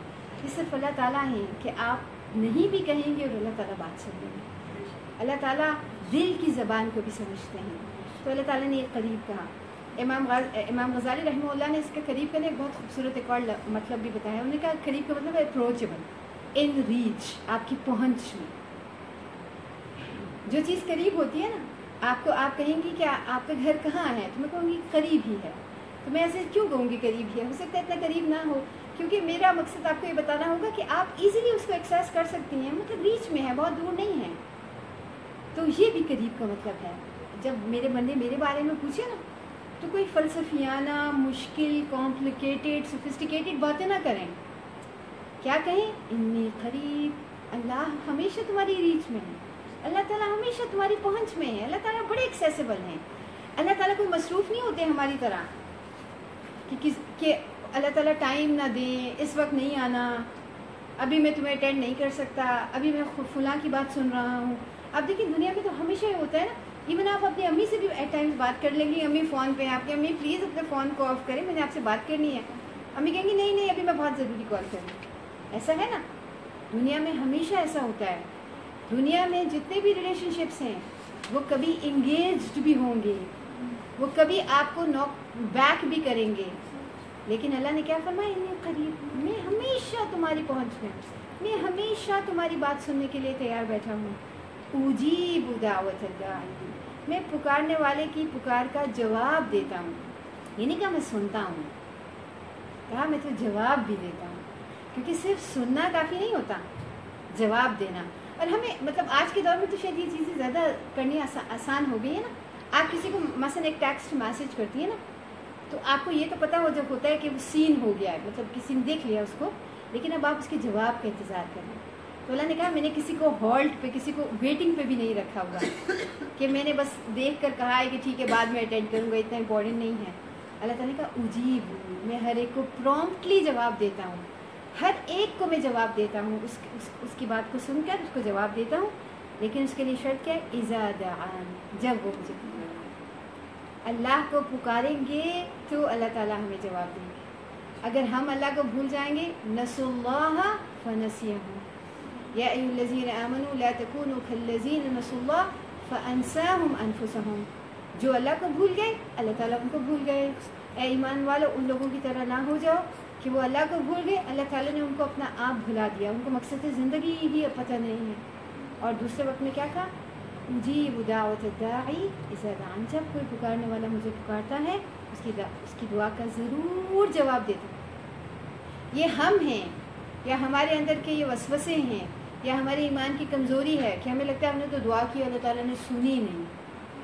یہ صرف اللہ تعالیٰ ہیں کہ آپ نہیں بھی کہیں گے اور اللہ تعالیٰ بات سن لیں گے. اللہ تعالیٰ دل کی زبان کو بھی سمجھتے ہیں. تو اللہ تعالیٰ نے یہ قریب کہا. امام غزالی رحمہ اللہ نے اس کے قریب کا ایک بہت خوبصورت ایک اور مطلب بھی بتایا. انہوں نے کہا قریب کا مطلب ہے اپروچیبل, ان ریچ, آپ کی پہنچ میں. جو چیز قریب ہوتی ہے نا, آپ کہیں گی کہ آپ کا گھر کہاں ہے, تو میں کہوں گی قریب ہی ہے. تو میں ایسے کیوں کہوں گی قریب ہی ہے, ہو سکتا ہے اتنا قریب نہ ہو, کیونکہ میرا مقصد آپ کو یہ بتانا ہوگا کہ آپ ایزیلی اس کو ایکسیس کر سکتی ہیں, مطلب ریچ میں ہے, بہت دور نہیں ہے. تو یہ بھی قریب کا مطلب ہے. جب میرے بندے میرے بارے میں پوچھے نا, تو کوئی فلسفیانہ, مشکل, کمپلیکیٹڈ, سوفسٹیکیٹڈ باتیں نہ کریں. کیا کہیں, انی قریب, اللہ ہمیشہ تمہاری ریچ میں ہے, اللہ تعالیٰ ہمیشہ تمہاری پہنچ میں ہے, اللہ تعالیٰ بڑے ایکسیسیبل ہیں. اللہ تعالیٰ کوئی مصروف نہیں ہوتے ہماری طرح کہ اللہ تعالیٰ ٹائم نہ دیں, اس وقت نہیں آنا, ابھی میں تمہیں اٹینڈ نہیں کر سکتا, ابھی میں فلاں کی بات سن رہا ہوں. اب دیکھیں دنیا میں تو ہمیشہ یہ ہوتا ہے نا, ایون آپ اپنی امی سے بھی ایٹ ٹائمز بات کر لیں گی, امی فون پہ, آپ کی امی پلیز اپنے فون کو آف کریں, میں نے آپ سے بات کرنی ہے. امی کہیں گی نہیں ابھی میں بہت ضروری کال کر رہی ہوں. ایسا ہے نا, دنیا میں ہمیشہ ایسا ہوتا ہے. دنیا میں جتنے بھی ریلیشن شپس ہیں وہ کبھی انگیجڈ بھی ہوں گے, وہ کبھی آپ کو ناک بیک بھی کریں گے, لیکن اللہ نے کیا فرمایا, اتنے قریب, میں ہمیشہ تمہاری پہنچ میں ہمیشہ تمہاری بات سننے کے لیے تیار بیٹھا ہوں. اجیب دعوت الداعی, میں پکارنے والے کی پکار کا جواب دیتا ہوں. یہ نہیں کہا میں سنتا ہوں, کہا میں تو جواب بھی دیتا ہوں, کیونکہ صرف سننا کافی نہیں ہوتا, جواب دینا. اور ہمیں مطلب آج کے دور میں تو شاید یہ چیزیں زیادہ کرنی آسان ہو گئی ہے نا. آپ کسی کو مثلا ایک ٹیکسٹ میسج کرتی ہیں نا, تو آپ کو یہ تو پتہ ہو جب ہوتا ہے کہ وہ سین ہو گیا ہے, مطلب کسی نے دیکھ لیا اس کو, لیکن اب آپ اس کے جواب کا انتظار کریں. تو اللہ نے کہا میں نے کسی کو ہالٹ پہ, کسی کو ویٹنگ پہ بھی نہیں رکھا ہوا کہ میں نے بس دیکھ کر کہا ہے کہ ٹھیک ہے بعد میں اٹینڈ کروں گا, اتنا امپورٹنٹ نہیں ہے. اللہ تعالیٰ نے کہا اجیب, میں ہر ایک کو پرومپٹلی جواب دیتا ہوں, ہر ایک کو میں جواب دیتا ہوں, اس کی بات کو سن کر اس کو جواب دیتا ہوں. لیکن اس کے لیے شرط کیا ہے, اذا دعان, جب وہ مجھے پکارے. اللہ کو پکاریں گے تو اللہ تعالیٰ ہمیں جواب دیں گے. اگر ہم اللہ کو بھول جائیں گے, نسوا اللہ فنسیہم, یا ایھا الذین آمنوا لا تکونوا کالذین نسوا اللہ فانساہم انفسہم. جو اللہ کو بھول گئے اللہ تعالیٰ ان کو بھول گئے. اے ایمان والو, ان لوگوں کی طرح نہ ہو جاؤ کہ وہ اللہ کو بھول گئے, اللہ تعالیٰ نے ان کو اپنا آپ بھلا دیا, ان کو مقصد زندگی ہی پتہ نہیں ہے. اور دوسرے وقت میں کیا کہا, اجیب دعوت الداعی اذا دعان, جب کوئی پکارنے والا مجھے پکارتا ہے اس کی دعا کا ضرور جواب دیتا ہوں. یہ ہم ہیں یا ہمارے اندر کے یہ وسوسے ہیں یا ہمارے ایمان کی کمزوری ہے کہ ہمیں لگتا ہے ہم نے تو دعا کی, اللہ تعالیٰ نے سنی نہیں.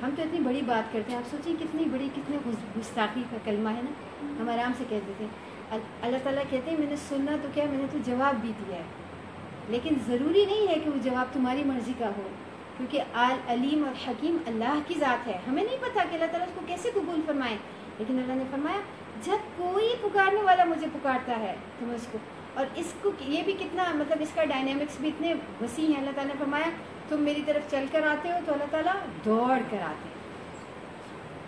ہم تو اتنی بڑی بات کرتے ہیں, آپ سوچیں کتنے گستاخی کا کلمہ ہے نا, ہم آرام سے کہہ دیتے ہیں. اللہ تعالیٰ کہتے ہیں میں نے سننا تو کیا, میں نے تو جواب بھی دیا ہے. لیکن ضروری نہیں ہے کہ وہ جواب تمہاری مرضی کا ہو, کیونکہ علیم اور حکیم اللہ کی ذات ہے. ہمیں نہیں پتہ کہ اللہ تعالیٰ اس کو کیسے قبول فرمائے, لیکن اللہ نے فرمایا جب کوئی پکارنے والا مجھے پکارتا ہے تو میں اس کو, اور اس کو یہ بھی کتنا مطلب اس کا ڈائنامکس بھی اتنے وسیع ہیں. اللہ تعالیٰ نے فرمایا تم میری طرف چل کر آتے ہو تو اللہ تعالیٰ دوڑ کر آتے ہیں.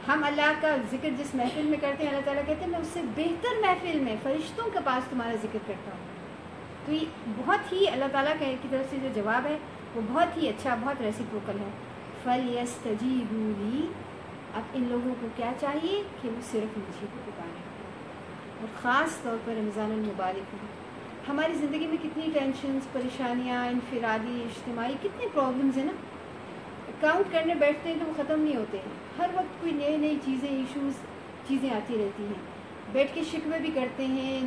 ہم اللہ کا ذکر جس محفل میں کرتے ہیں, اللہ تعالیٰ کہتے ہیں میں اس سے بہتر محفل میں فرشتوں کے پاس تمہارا ذکر کرتا ہوں. تو یہ بہت ہی اللہ تعالیٰ کی طرف سے جو جواب ہے وہ بہت ہی اچھا, بہت ریسیپروکل ہے. فَلْيَسْتَجِيبُوا لِي, اب ان لوگوں کو کیا چاہیے کہ وہ صرف مجھے کو پکاریں. اور خاص طور پر رمضان المبارک میں ہماری زندگی میں کتنی ٹینشنز, پریشانیاں, انفرادی, اجتماعی, کتنے پرابلمز ہیں نا. کاؤنٹ کرنے بیٹھتے ہیں تو وہ ختم نہیں ہوتے ہیں. ہر وقت کوئی نئی چیزیں, ایشوز, چیزیں آتی رہتی ہیں. بیٹھ کے شکوے بھی کرتے ہیں,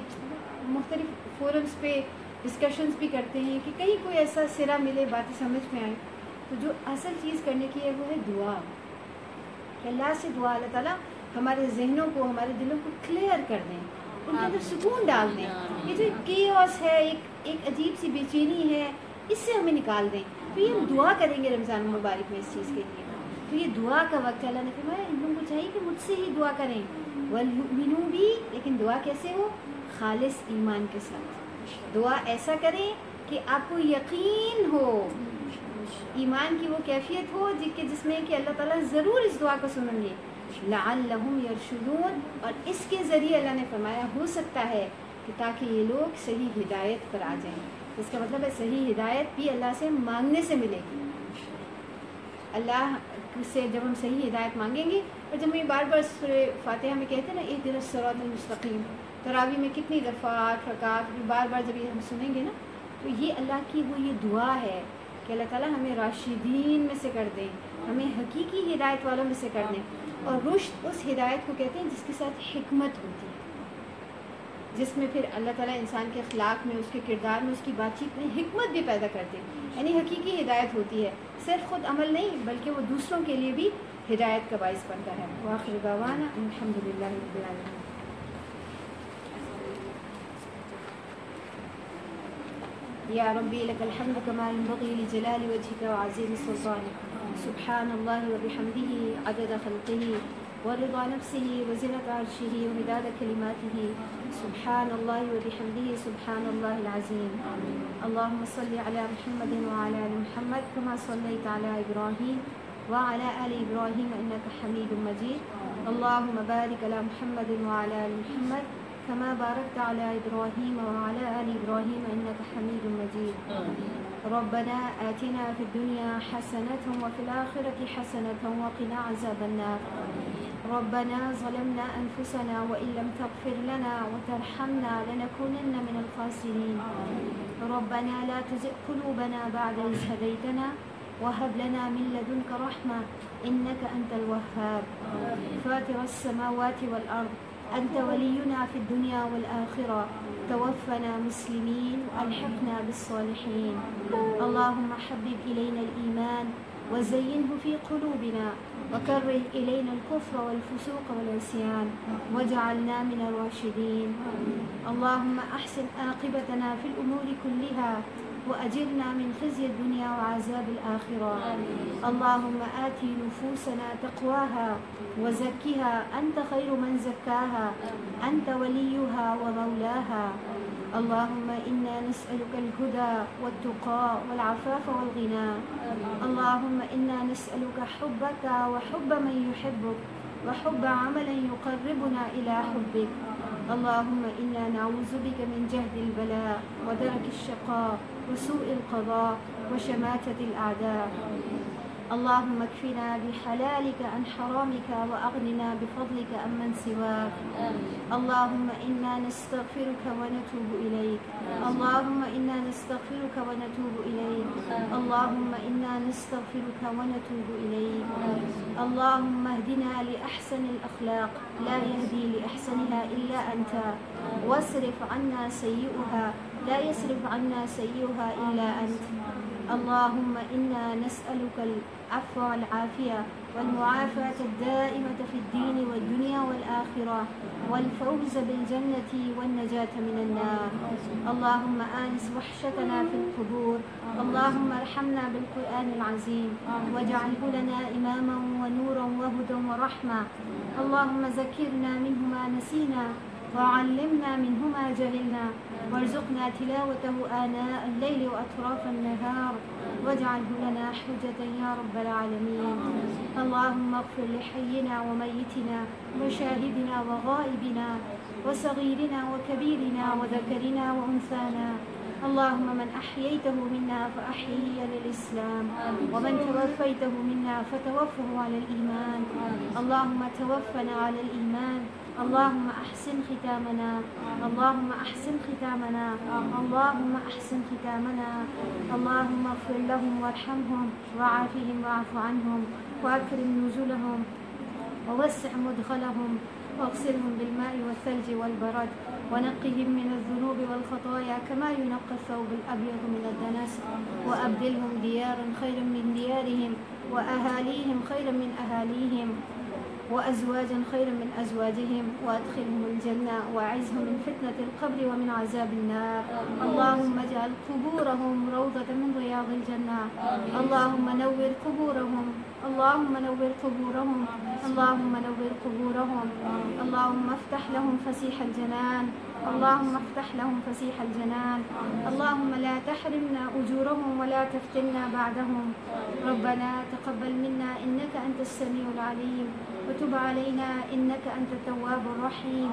مختلف فورمز پہ ڈسکشنز بھی کرتے ہیں کہ کہیں کوئی ایسا سرا ملے, باتیں سمجھ میں آئے. تو جو اصل چیز کرنے کی ہے وہ ہے دعا. کہ اللہ سے دعا, اللہ تعالیٰ ہمارے ذہنوں کو, ہمارے دلوں کو کلیئر کر دیں, ان کے اندر سکون ڈال دیں. یہ جو کیوس ہے, ایک عجیب سی بے چینی ہے, اس سے ہمیں نکال دیں. تو یہ ہم دعا کریں گے رمضان مبارک میں اس چیز کے لیے. تو یہ دعا کا وقت ہے. اللہ نے فرمایا ان لوگوں کو چاہیے کہ مجھ سے ہی دعا کریں. وَالْيُؤْمِنُوا بِي, لیکن دعا کیسے ہو, خالص ایمان کے ساتھ. دعا ایسا کریں کہ آپ کو یقین ہو, ایمان کی وہ کیفیت ہو جس میں کہ اللہ تعالیٰ ضرور اس دعا کو سنیں گے. لعلہم یرشدون, اور اس کے ذریعے اللہ نے فرمایا ہو سکتا ہے کہ تاکہ یہ لوگ صحیح ہدایت پر آ جائیں. اس کا مطلب ہے صحیح ہدایت بھی اللہ سے مانگنے سے ملے گی. اللہ سے جب ہم صحیح ہدایت مانگیں گے، اور جب ہم بار بار سورہ فاتحہ میں کہتے ہیں نا اہدنا الصراط المستقیم، تراویح میں کتنی دفعہ 8 رکعات بار بار جب یہ ہم سنیں گے نا، تو یہ اللہ کی وہ یہ دعا ہے کہ اللہ تعالیٰ ہمیں راشدین میں سے کر دیں، ہمیں حقیقی ہدایت والوں میں سے کر دیں. اور رشد اس ہدایت کو کہتے ہیں جس کے ساتھ حکمت ہوتی ہے، جس میں پھر اللہ تعالیٰ انسان کے اخلاق میں، اس کے کردار میں، اس کی بات چیت میں حکمت بھی پیدا کرتے ہیں. یعنی حقیقی ہدایت ہوتی ہے، صرف خود عمل نہیں بلکہ وہ دوسروں کے لیے بھی ہدایت کا باعث بنتا ہے. وآخر دعوانا الحمدللہ رب العالمین. یا ربی لک الحمد کما ينبغي لجلال وجهك وعظیم سلطانك. سبحان اللہ وبحمدہ عدد خلقہ ورضا نفسه وزنة عرشه ومداد كلماته. سبحان الله وبحمده سبحان الله العظيم. اللهم صل على محمد وعلى آل محمد كما صليت على إبراهيم وعلى آل إبراهيم إنك حميد مجيد. اللهم بارك على محمد وعلى آل محمد كما باركت على إبراهيم وعلى آل إبراهيم إنك حميد مجيد. ربنا آتنا في الدنيا حسنة وفي الآخرة حسنة وقنا عذاب النار. ربنا ظلمنا أنفسنا وإن لم تغفر لنا وترحمنا لنكونن من الخاسرين. ربنا لا تزغ قلوبنا بعد إذ هديتنا وهب لنا من لدنك رحمة إنك أنت الوهاب. فاطر السماوات والأرض أنت ولينا في الدنيا والآخرة، توفنا مسلمين وألحقنا بالصالحين. اللهم حبب إلينا الإيمان وزينه في قلوبنا وكره إلينا الكفر والفسوق والعصيان واجعلنا من الراشدين. اللهم أحسن عاقبتنا في الأمور كلها وأجرنا من خزي الدنيا وعذاب الآخرة. اللهم آت نفوسنا تقواها وزكها أنت خير من زكاها أنت وليها ومولاها. اللهم إنا نسألك الهدى والتقى والعفاف والغنى. اللهم إنا نسألك حبك وحب من يحبك وحب عمل يقربنا إلى حبك. اللهم إنا نعوذ بك من جهد البلاء ودرك الشقاء وسوء القضاء وشماتة الأعداء. اللهم اكفنا بحلالك عن حرامك وأغننا بفضلك عمن سواك. اللهم إنا نستغفرك ونتوب إليك. اللهم إنا نستغفرك ونتوب إليك. اللهم إنا نستغفرك ونتوب إليك. اللهم اهدنا لأحسن الأخلاق لا يهدي لأحسنها إلا أنت، واصرف عنا سيئها لا يصرف عنا سيئها إلا أنت. اللهم إنا نسألك العفو والعافية والمعافاة الدائمة في الدين والدنيا والآخرة والفوز بالجنة والنجاة من النار. اللهم آنس وحشتنا في القبور. اللهم ارحمنا بالقرآن العظيم واجعله لنا إماما ونورا وهدى ورحمة. اللهم ذكرنا منه ما نسينا وعلمنا منه ما جهلنا وارزقنا تلاوته آناء الليل وأطراف النهار واجعله لنا حجة يا رب العالمين. اللهم اغفر لحينا وميتنا وشاهدنا وغائبنا وصغيرنا وكبيرنا وذكرنا وأنثانا. اللهم من أحييته منا فأحيه للإسلام ومن توفيته منا فتوفه على الإيمان. اللهم توفنا على الإيمان. اللهم أحسن ختامنا. اللهم أحسن ختامنا. اللهم أحسن ختامنا. اللهم اغفر لهم وارحمهم وعافهم واعف عنهم وأكرم نزلهم ووسع مدخلهم واغسلهم بالماء والثلج والبرد ونقهم من الذنوب والخطايا كما ينقى الثوب الأبيض من الدنس وأبدلهم ديارا خيرا من ديارهم وأهاليهم خيرا من أهاليهم وأزواجا خيرا من أزواجهم وأدخلهم الجنة وأعزهم من فتنة القبر ومن عذاب النار. اللهم اجعل قبورهم روضة من رياض الجنة. اللهم نور قبورهم. اللهم نور قبورهم. اللهم نور قبورهم. اللهم افتح لهم فسيح الجنان. اللهم افتح لهم فسيح الجنان. اللهم لا تحرمنا أجورهم ولا تفتنا بعدهم. ربنا تقبل منا إنك أنت السميع العليم وتب علينا إنك أنت التواب الرحيم.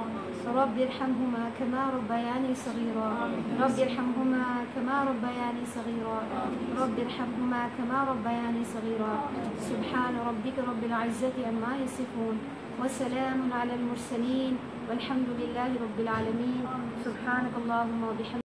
رب ارحمهما كما ربياني صغيرا. رب ارحمهما كما ربياني صغيرا رب ارحمهما كما ربياني صغيرا سبحان ربك رب العزة عما يصفون وسلام على المرسلين والحمد لله رب العالمين سبحانك اللهم وبحمدك